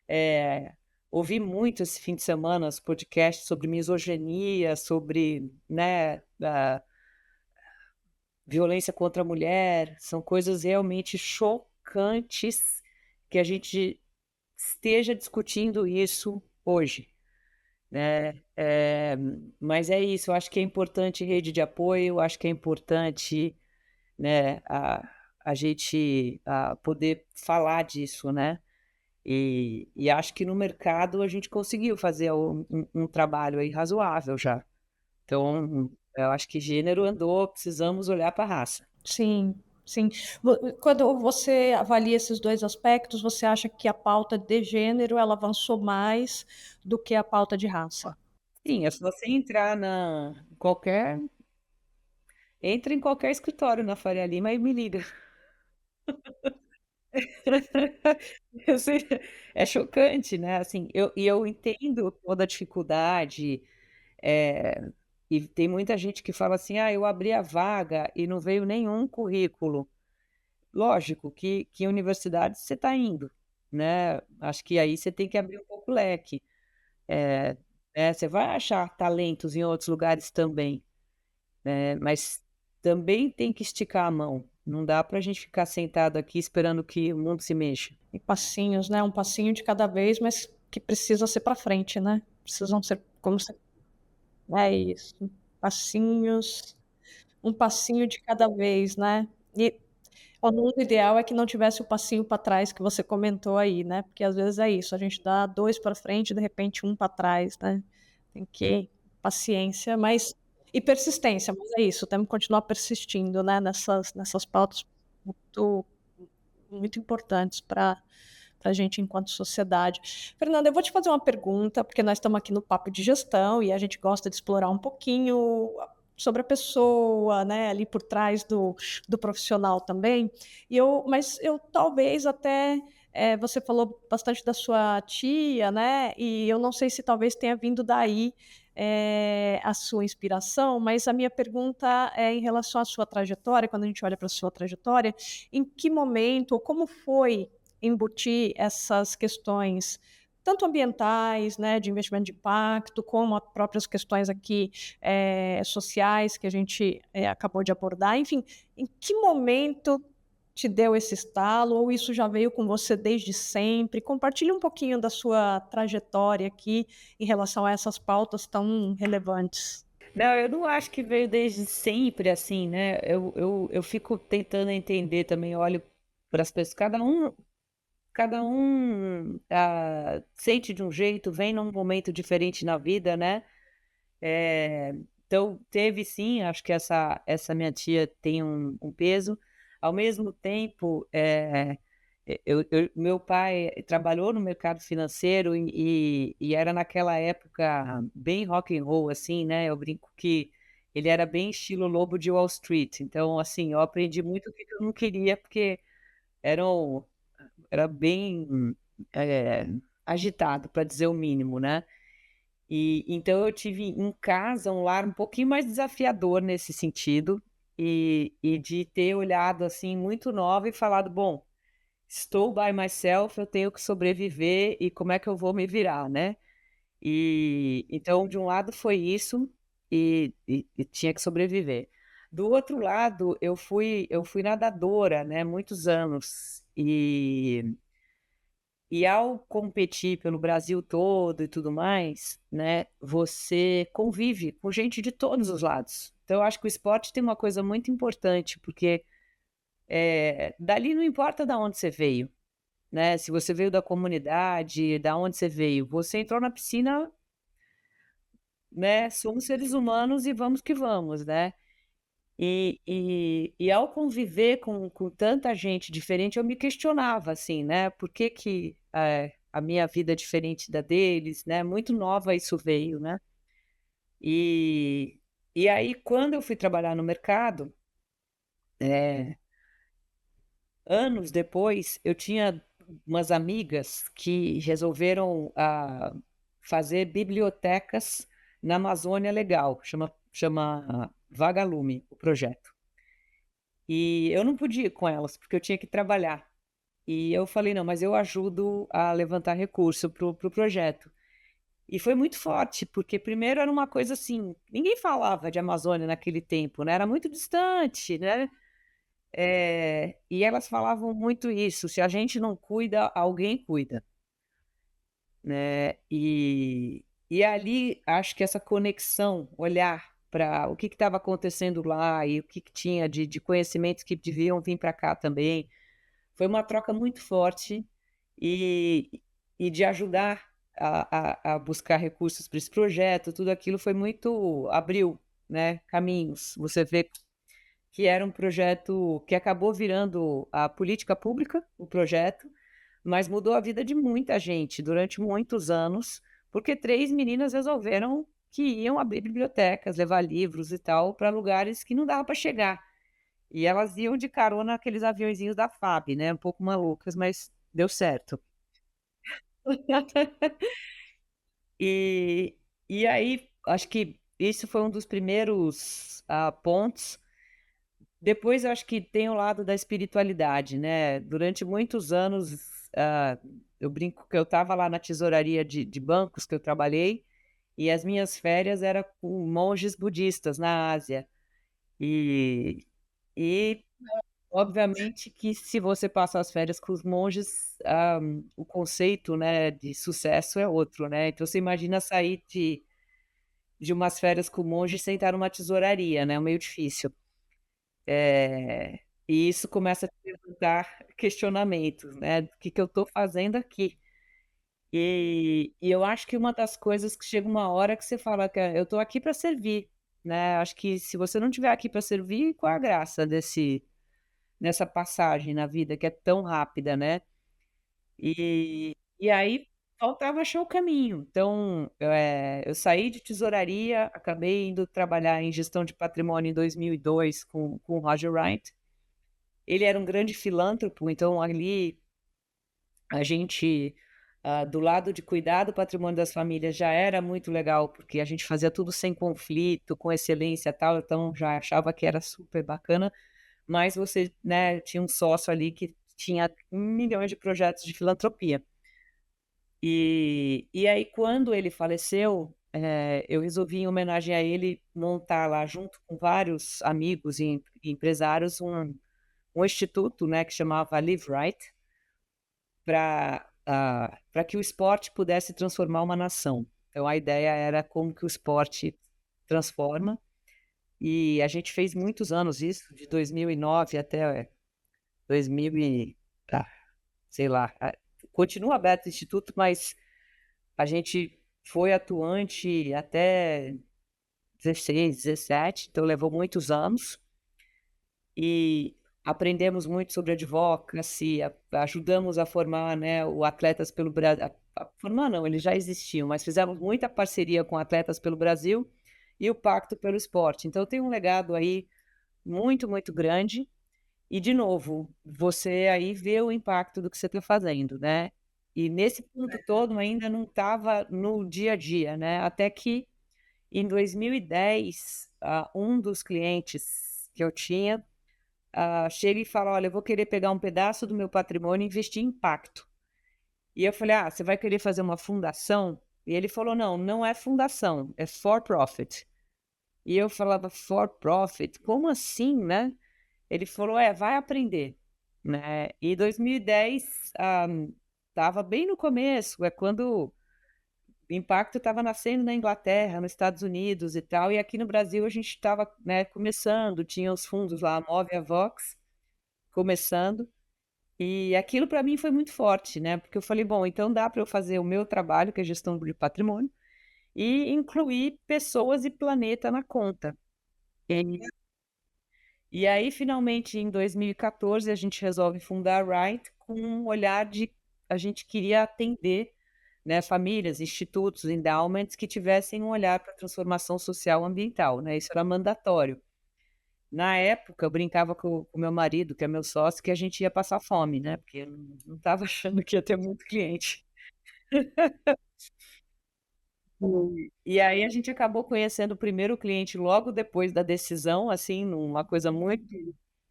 Eh, Ouvi muito esse fim de semana os podcasts sobre misoginia, sobre, né, violência contra a mulher, são coisas realmente chocantes que a gente esteja discutindo isso hoje, né. Mas é isso, eu acho que é importante rede de apoio, acho que é importante, né, a gente, poder falar disso, né. E acho que no mercado a gente conseguiu fazer um trabalho aí razoável já. Então, eu acho que gênero andou, precisamos olhar para a raça. Sim. Sim. Quando você avalia esses dois aspectos, você acha que a pauta de gênero ela avançou mais do que a pauta de raça? Sim, é se você entrar na qualquer entra em qualquer escritório na Faria Lima e me liga. Eu sei, é chocante, né, assim, eu entendo toda a dificuldade, eh, e tem muita gente que fala assim: "Ah, eu abri a vaga e não veio nenhum currículo". Lógico que universidade você está indo, né, acho que aí você tem que abrir um pouco o leque, eh, você vai achar talentos em outros lugares também, né, mas também tem que esticar a mão, não dá para a gente ficar sentado aqui esperando que o mundo se mexa. E passinhos, né, um passinho de cada vez, mas que precisa ser para frente, né. Precisam ser como você é isso, passinhos, um passinho de cada vez, né. E o mundo ideal é que não tivesse o passinho para trás que você comentou aí, né, porque às vezes é isso, a gente dá 2 para frente e de repente um para trás, né. Tem que paciência, mas e persistência, mas é isso, temos que continuar persistindo, né, nessas pautas muito muito importantes para a gente enquanto sociedade. Fernanda, eu vou te fazer uma pergunta, porque nós estamos aqui no papo de gestão e a gente gosta de explorar um pouquinho sobre a pessoa, né, ali por trás do profissional também. Mas eu talvez até você falou bastante da sua tia, né? E eu não sei se talvez tenha vindo daí a sua inspiração, mas a minha pergunta é em relação à sua trajetória, quando a gente olha para a sua trajetória, em que momento ou como foi embutir essas questões, tanto ambientais, né, de investimento de impacto, como as próprias questões aqui, sociais que a gente, acabou de abordar, enfim, em que momento te deu esse estalo ou isso já veio com você desde sempre? Compartilhe um pouquinho da sua trajetória aqui em relação a essas pautas tão relevantes. Não, eu não acho que veio desde sempre assim, né, eu fico tentando entender também, olho para as pessoas, cada um, sente de um jeito, vem num momento diferente na vida, né, então teve sim, acho que essa minha tia tem um peso. Ao mesmo tempo, meu pai trabalhou no mercado financeiro e era naquela época bem rock and roll, assim, né, eu brinco que ele era bem estilo Lobo de Wall Street, então, assim, eu aprendi muito o que que eu não queria, porque eram era bem, eh, agitado, para dizer o mínimo, né. E então eu tive em casa um lar um pouquinho mais desafiador nesse sentido, e de ter olhado, assim, muito nova e falado: "Bom, estou by myself, eu tenho que sobreviver e como é que eu vou me virar, né". E então de um lado foi isso, e tinha que sobreviver. Do outro lado, eu fui nadadora, né, muitos anos, e ao competir pelo Brasil todo e tudo mais, né, você convive com gente de todos os lados. Então eu acho que o esporte tem uma coisa muito importante, porque, dali não importa da onde você veio, né, se você veio da comunidade, da onde você veio, você entrou na piscina, né, somos seres humanos e vamos que vamos, né. E ao conviver com tanta gente diferente, eu me questionava, assim, né, por que que, a minha vida é diferente da deles, né, muito nova isso veio, né. E e aí quando eu fui trabalhar no mercado, eh, anos depois, eu tinha umas amigas que resolveram, fazer bibliotecas na Amazônia Legal, chama Vagalume o projeto. E eu não podia ir com elas, porque eu tinha que trabalhar. E eu falei: "Não, mas eu ajudo a levantar recurso para o projeto". E foi muito forte, porque primeiro era uma coisa assim, ninguém falava de Amazônia naquele tempo, né, era muito distante, né, e elas falavam muito isso: "Se a gente não cuida, alguém cuida", né. E ali, acho que essa conexão, olhar para o que estava acontecendo lá e o que que tinha de conhecimentos que deviam vir para cá também. Foi uma troca muito forte e e de ajudar a buscar recursos para esse projeto, tudo aquilo foi muito abriu, né, caminhos. Você vê que era um projeto que acabou virando a política pública, o projeto, mas mudou a vida de muita gente durante muitos anos, porque 3 meninas resolveram que iam abrir bibliotecas, levar livros e tal para lugares que não dava para chegar. E elas iam de carona aqueles aviõezinhos da FAB, né, um pouco malucas, mas deu certo. E e aí, acho que isso foi um dos primeiros, pontos. Depois eu acho que tem o lado da espiritualidade, né, durante muitos anos, eu brinco que eu estava lá na tesouraria de bancos que eu trabalhei, e as minhas férias era com monges budistas na Ásia. E e obviamente que se você passa as férias com os monges, o conceito, né, de sucesso é outro, né, então você imagina sair de umas férias com monge sem estar numa tesouraria, né, é meio difícil. Eh, e isso começa a te levantar questionamentos, né, "O que que eu estou fazendo aqui?". E eu acho que uma das coisas que chega uma hora que você fala que eu estou aqui para servir, né, acho que se você não estiver aqui para servir, qual a graça nessa passagem na vida que é tão rápida, né. E aí faltava achar o caminho. Então, eu saí de tesouraria, acabei indo trabalhar em gestão de patrimônio em 2002 com o Roger Wright. Ele era um grande filântropo, então ali a gente, do lado de cuidar do patrimônio das famílias já era muito legal, porque a gente fazia tudo sem conflito, com excelência, e tal, então já achava que era super bacana. Mas você, né, tinha um sócio ali que tinha milhões de projetos de filantropia. E aí quando ele faleceu, eu resolvi em homenagem a ele montar lá junto com vários amigos e empresários um instituto, né, que chamava Live Right, para que o esporte pudesse transformar uma nação. Então a ideia era como que o esporte transforma, e a gente fez muitos anos isso, de 2009 até 2000 e tá, sei lá, continua aberto o instituto, mas a gente foi atuante até 16, 17, então levou muitos anos, e aprendemos muito sobre advocacy, ajudamos a formar, né, o Atletas pelo Brasil. Formar não, eles já existiam, mas fizemos muita parceria com Atletas pelo Brasil e o Pacto pelo Esporte. Então tem um legado aí muito, muito grande. E de novo, você aí vê o impacto do que você está fazendo, né. E nesse ponto todo ainda não estava no dia a dia, né, até que em 2010, um dos clientes que eu tinha, chega e fala: "Olha, eu vou querer pegar um pedaço do meu patrimônio e investir em impacto". E eu falei: "Ah, você vai querer fazer uma fundação?". E ele falou: "Não, não é fundação, é for profit". E eu falava: "For profit? Como assim, né?". Ele falou: "É, vai aprender", né. E 2010, estava bem no começo, é quando o impacto estava nascendo na Inglaterra, nos Estados Unidos e tal, e aqui no Brasil a gente estava, né, começando, tinha os fundos lá, a Move e a Vox, começando, e aquilo para mim foi muito forte, né, porque eu falei: "Bom, então dá para eu fazer o meu trabalho, que é gestão de patrimônio, e incluir pessoas e planeta na conta". E aí, finalmente, em 2014, a gente resolve fundar a Right com um olhar de a gente queria atender, né, famílias, institutos, endowments que tivessem um olhar para a transformação social ambiental, né, isso era mandatório. Na época, eu brincava com o meu marido, que é meu sócio, que a gente ia passar fome, né, porque eu não estava achando que ia ter muito cliente. E aí a gente acabou conhecendo o primeiro cliente logo depois da decisão, assim, numa coisa muito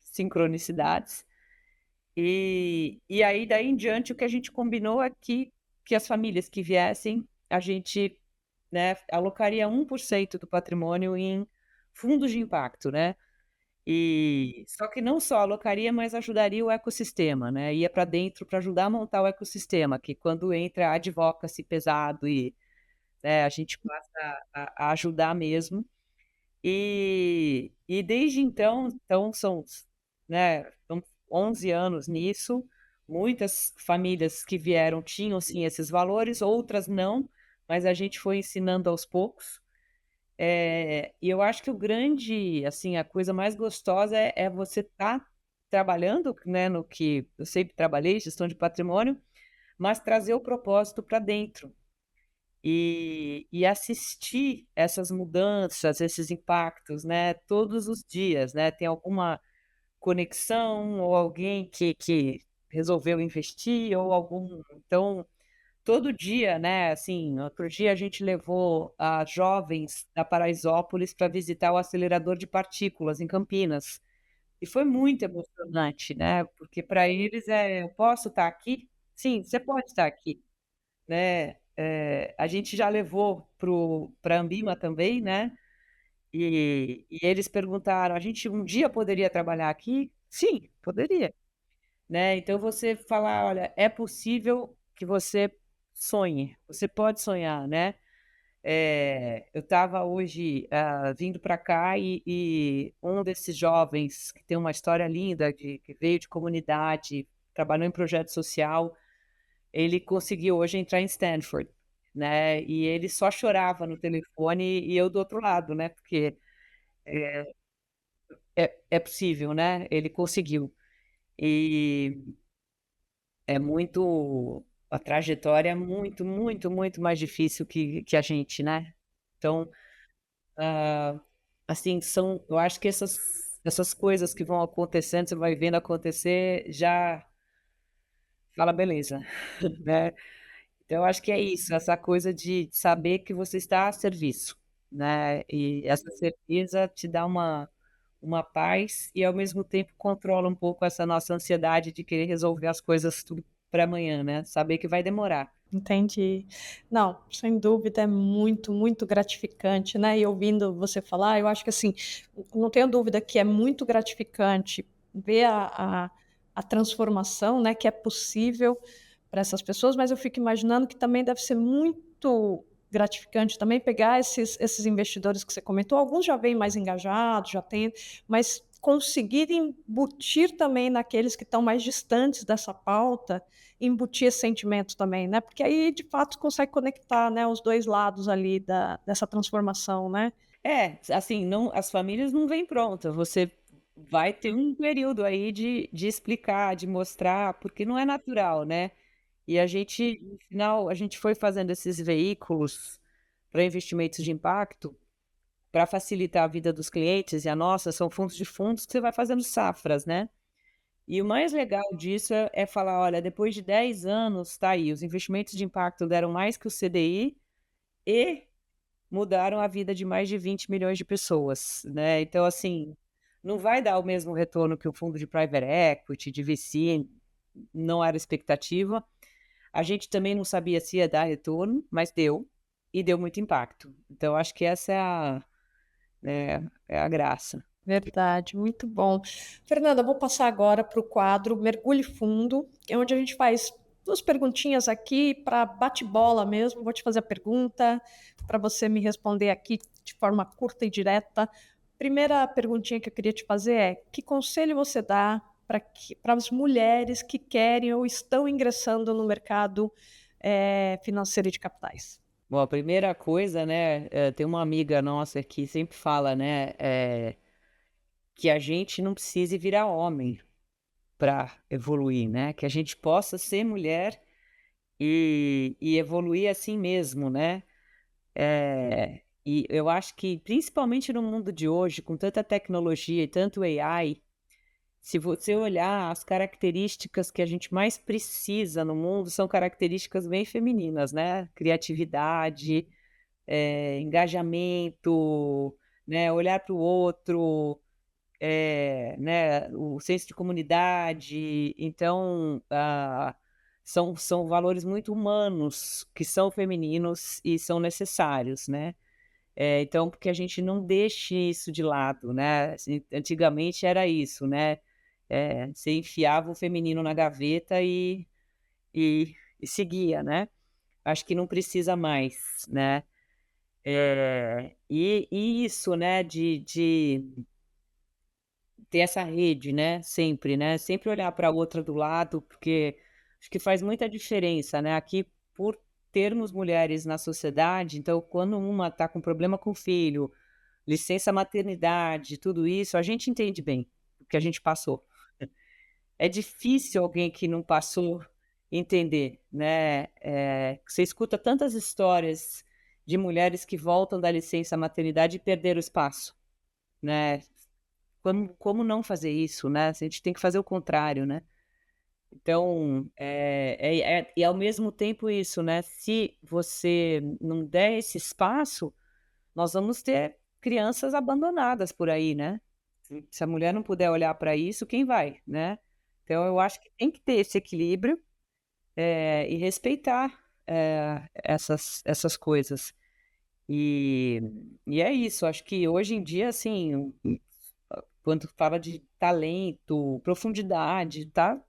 sincronicidades. E aí, daí em diante, o que a gente combinou é que as famílias que viessem, a gente, né, alocaria 1% do patrimônio em fundos de impacto, né. E só que não só alocaria, mas ajudaria o ecossistema, né, ia para dentro para ajudar a montar o ecossistema, que quando entra a advocacy pesado e, né, a gente passa a ajudar mesmo. E desde então são, né, são 11 anos nisso, muitas famílias que vieram tinham sim esses valores, outras não, mas a gente foi ensinando aos poucos. E eu acho que o grande, assim, a coisa mais gostosa é você estar trabalhando, né, no que eu sempre trabalhei, gestão de patrimônio, mas trazer o propósito para dentro. E assistir essas mudanças, esses impactos, né, todos os dias, né, tem alguma conexão ou alguém que resolveu investir ou algum então, todo dia, né, assim, outro dia a gente levou a jovens da Paraisópolis para visitar o acelerador de partículas em Campinas, e foi muito emocionante, né, porque para eles é: "Eu posso estar aqui?" "Sim, você pode estar aqui." Né, a gente já levou para a Ambima também, né, e eles perguntaram: "A gente um dia poderia trabalhar aqui?" "Sim, poderia." Né, então você falar: "Olha, é possível que você sonhe, você pode sonhar", né. Eu estava hoje, vindo para cá e um desses jovens que tem uma história linda que veio de comunidade, trabalhou em projeto social, ele conseguiu hoje entrar em Stanford, né, e ele só chorava no telefone e eu do outro lado, né, porque é possível, né, ele conseguiu. E é muito a trajetória é muito, muito, muito mais difícil que a gente, né. Então, ah, assim, eu acho que essas coisas que vão acontecendo, você vai vendo acontecer, já fala: "Beleza", né. Então eu acho que é isso, essa coisa de saber que você está a serviço, né, e essa certeza te dá uma paz e ao mesmo tempo controla um pouco essa nossa ansiedade de querer resolver as coisas tudo para amanhã, né, saber que vai demorar. Entendi. Não, sem dúvida é muito, muito gratificante, né, e ouvindo você falar, eu acho que, assim, não tenho dúvida que é muito gratificante ver a transformação, né, que é possível para essas pessoas, mas eu fico imaginando que também deve ser muito gratificante também pegar esses investidores que você comentou, alguns já vêm mais engajados, já têm, mas conseguir embutir também naqueles que estão mais distantes dessa pauta, embutir esse sentimento também, né, porque aí de fato consegue conectar, né, os 2 lados ali dessa transformação, né. Assim, não as famílias não vêm pronta, você vai ter um período aí de explicar, de mostrar, porque não é natural, né. E a gente no final, a gente foi fazendo esses veículos para investimentos de impacto, para facilitar a vida dos clientes e a nossa, são fundos de fundos que você vai fazendo safras, né. E o mais legal disso é falar: "Olha, depois de 10 anos, tá aí, os investimentos de impacto deram mais que o CDI e mudaram a vida de mais de 20 milhões de pessoas", né. Então, assim, não vai dar o mesmo retorno que o fundo de private equity, de VC, não era expectativa. A gente também não sabia se ia dar retorno, mas deu, e deu muito impacto. Então acho que essa é a graça. Verdade, muito bom. Fernanda, vou passar agora para o quadro Mergulhe Fundo, que é onde a gente faz 2 perguntinhas aqui para bate-bola mesmo. Vou te fazer a pergunta para você me responder aqui de forma curta e direta. Primeira perguntinha que eu queria te fazer é: que conselho você dá para as mulheres que querem ou estão ingressando no mercado, financeiro e de capitais? Bom, a primeira coisa, né, tem uma amiga nossa que sempre fala, né, que a gente não precise virar homem para evoluir, né, que a gente possa ser mulher e evoluir assim mesmo, né. E eu acho que principalmente no mundo de hoje, com tanta tecnologia e tanto AI, se você olhar as características que a gente mais precisa no mundo, são características bem femininas, né, criatividade, engajamento, né, olhar para o outro, né, o senso de comunidade. Então, são valores muito humanos que são femininos e são necessários, né. Então, porque a gente não deixe isso de lado, né, assim, antigamente era isso, né, você enfiava o feminino na gaveta e seguia, né. Acho que não precisa mais, né. E isso, né, de ter essa rede, né, sempre, né, sempre olhar para a outra do lado, porque acho que faz muita diferença, né, aqui por termos mulheres na sociedade, então quando uma está com problema com o filho, licença maternidade, tudo isso, a gente entende bem o que a gente passou. É difícil alguém que não passou entender, né? Você escuta tantas histórias de mulheres que voltam da licença maternidade e perderam o espaço, né? Como não fazer isso, né? A gente tem que fazer o contrário, né? Então, e ao mesmo tempo isso, né? Se você não der esse espaço, nós vamos ter crianças abandonadas por aí, né? Se a mulher não puder olhar para isso, quem vai, né? Então, eu acho que tem que ter esse equilíbrio, e respeitar, essas coisas. E, e é isso, acho que hoje em dia, assim, quando fala de talento, profundidade, tá?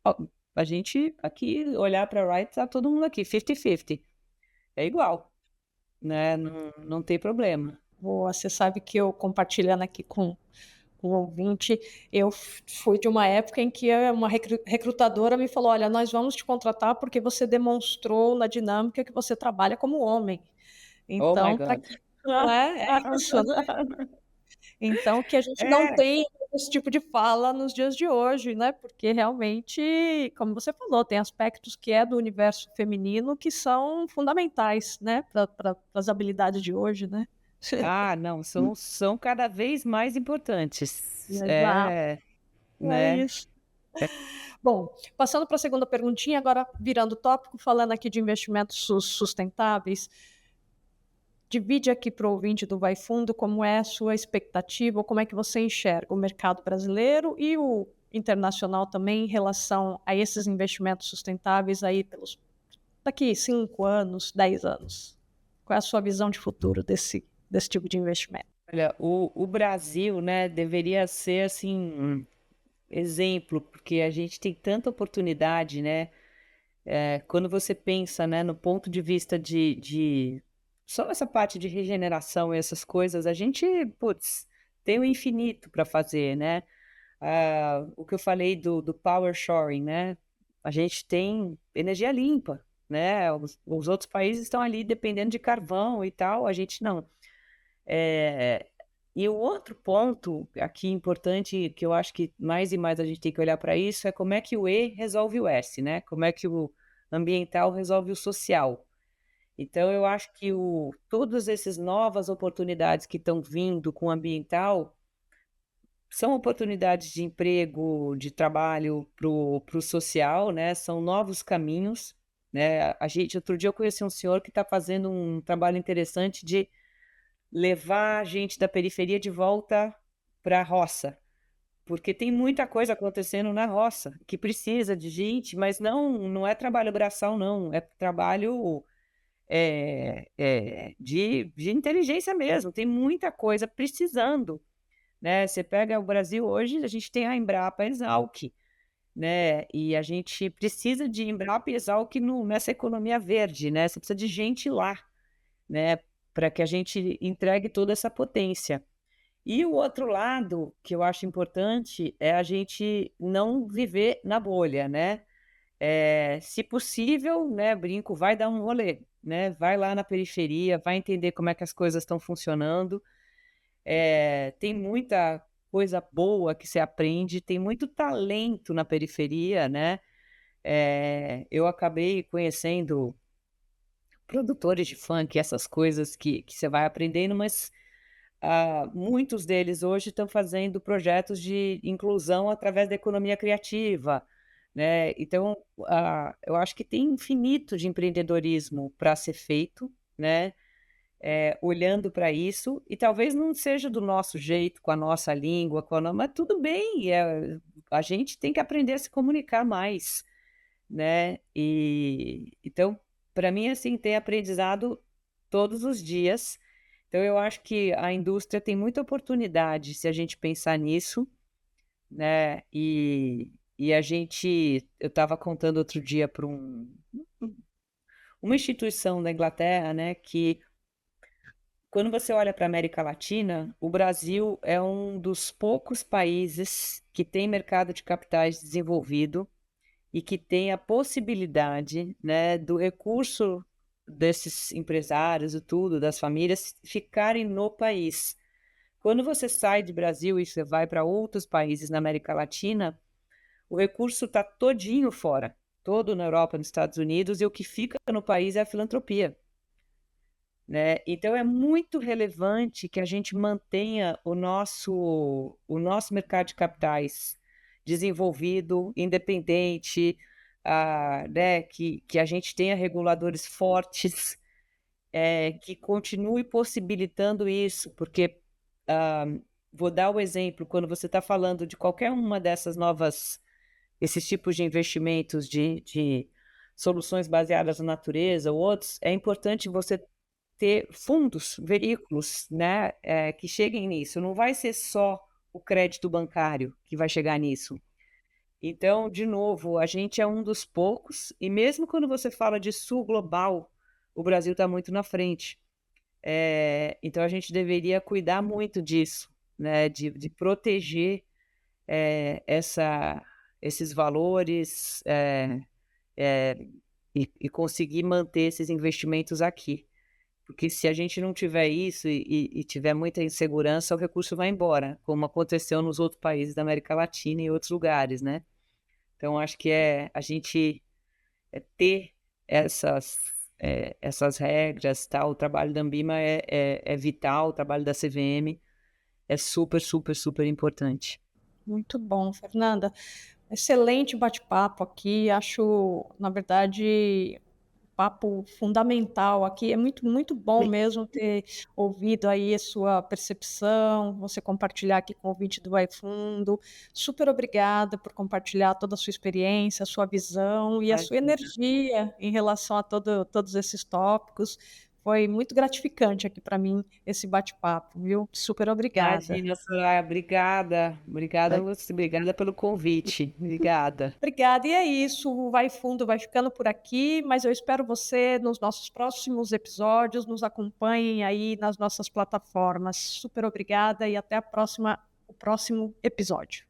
Ó, a gente aqui olhar para Wright, tá todo mundo aqui, 50-50. É igual, né? Não tem problema. Você sabe que eu compartilhando aqui com o ouvinte, eu fui de uma época em que uma recrutadora me falou: olha, nós vamos te contratar porque você demonstrou na dinâmica que você trabalha como homem. Oh my Então, para God. que não é isso, né? Então, que a gente não É, tem esse tipo de fala nos dias de hoje, né? Porque realmente, como você falou, tem aspectos que é do universo feminino que são fundamentais, né, para as habilidades de hoje, né? não, são cada vez mais importantes. Exato, é Né? isso. Bom, passando para a segunda perguntinha, agora virando tópico, falando aqui de investimentos sustentáveis, divide aqui para o ouvinte do Vai Fundo como é a sua expectativa, ou como é que você enxerga o mercado brasileiro e o internacional também em relação a esses investimentos sustentáveis aí daqui 5 anos, 10 anos. Qual é a sua visão de futuro desse tipo de investimento? Olha, o Brasil, né, deveria ser assim exemplo, porque a gente tem tanta oportunidade, né? Quando você pensa, né, no ponto de vista de só essa parte de regeneração e essas coisas, a gente, putz, tem o infinito para fazer, né? O que eu falei do power shoring, né? A gente tem energia limpa, né? Os outros países estão ali dependendo de carvão e tal, a gente não. É, e o outro ponto aqui importante, que eu acho que mais e mais a gente tem que olhar para isso, é como é que o E resolve o S, né? Como é que o ambiental resolve o social. Então, eu acho que todas essas novas oportunidades que estão vindo com o ambiental são oportunidades de emprego, de trabalho para o social, né? São novos caminhos, né? Outro dia eu conheci um senhor que está fazendo um trabalho interessante de levar a gente da periferia de volta para a roça, porque tem muita coisa acontecendo na roça que precisa de gente, mas não é trabalho braçal, não, é trabalho de inteligência mesmo. Tem muita coisa precisando, né? Você pega o Brasil hoje, a gente tem a Embrapa, a Exalc, né? E a gente precisa de Embrapa e Exalc nessa economia verde, né? Você precisa de gente lá, né? Para que a gente entregue toda essa potência. E o outro lado que eu acho importante é a gente não viver na bolha, né? Se possível, né, brinco, vai dar um rolê, né? Vai lá na periferia, vai entender como é que as coisas estão funcionando. Tem muita coisa boa que se aprende, tem muito talento na periferia, né? Eu acabei conhecendo produtores de funk, essas coisas que você vai aprendendo, mas muitos deles hoje estão fazendo projetos de inclusão através da economia criativa, né? Então, eu acho que tem infinito de empreendedorismo para ser feito, né? Olhando para isso, e talvez não seja do nosso jeito, com a nossa língua, mas tudo bem, a gente tem que aprender a se comunicar mais, né? E então, para mim, assim, tem aprendizado todos os dias. Então, eu acho que a indústria tem muita oportunidade se a gente pensar nisso, né? E eu estava contando outro dia para uma instituição da Inglaterra, né, que quando você olha para a América Latina, o Brasil é um dos poucos países que tem mercado de capitais desenvolvido e que tem a possibilidade, né, do recurso desses empresários e tudo, das famílias, ficarem no país. Quando você sai do Brasil e você vai para outros países na América Latina, o recurso está todinho fora, todo na Europa, nos Estados Unidos, e o que fica no país é a filantropia, né? Então é muito relevante que a gente mantenha o nosso mercado de capitais desenvolvido, independente, né? Que a gente tenha reguladores fortes, que continue possibilitando isso, porque ah, vou dar o exemplo, quando você está falando de qualquer uma dessas novas, esses tipos de investimentos de soluções baseadas na natureza ou outros, é importante você ter fundos, veículos, né, que cheguem nisso. Não vai ser só o crédito bancário que vai chegar nisso. Então, de novo, a gente é um dos poucos, e mesmo quando você fala de sul global, o Brasil está muito na frente. Então, a gente deveria cuidar muito disso, né, de proteger esses valores e conseguir manter esses investimentos aqui. Porque se a gente não tiver isso e tiver muita insegurança, o recurso vai embora, como aconteceu nos outros países da América Latina e outros lugares, né? Então, acho que a gente ter essas regras, tá? O trabalho da Ambima é vital, o trabalho da CVM é super, super, super importante. Muito bom, Fernanda. Excelente bate-papo aqui. Acho, na verdade, papo fundamental aqui. É muito, muito bom mesmo ter ouvido aí a sua percepção, você compartilhar aqui com o ouvinte do Vai Fundo. Super obrigada por compartilhar toda a sua experiência, a sua visão e a sua Imagina, energia em relação a todos esses tópicos. Foi muito gratificante aqui para mim esse bate-papo, viu? Super obrigada. imagina, Soraya, obrigada. Obrigada a você, obrigada pelo convite. Obrigada. Obrigada. E é isso, o Vai Fundo vai ficando por aqui, mas eu espero você nos nossos próximos episódios, nos acompanhem aí nas nossas plataformas. Super obrigada e até o próximo episódio.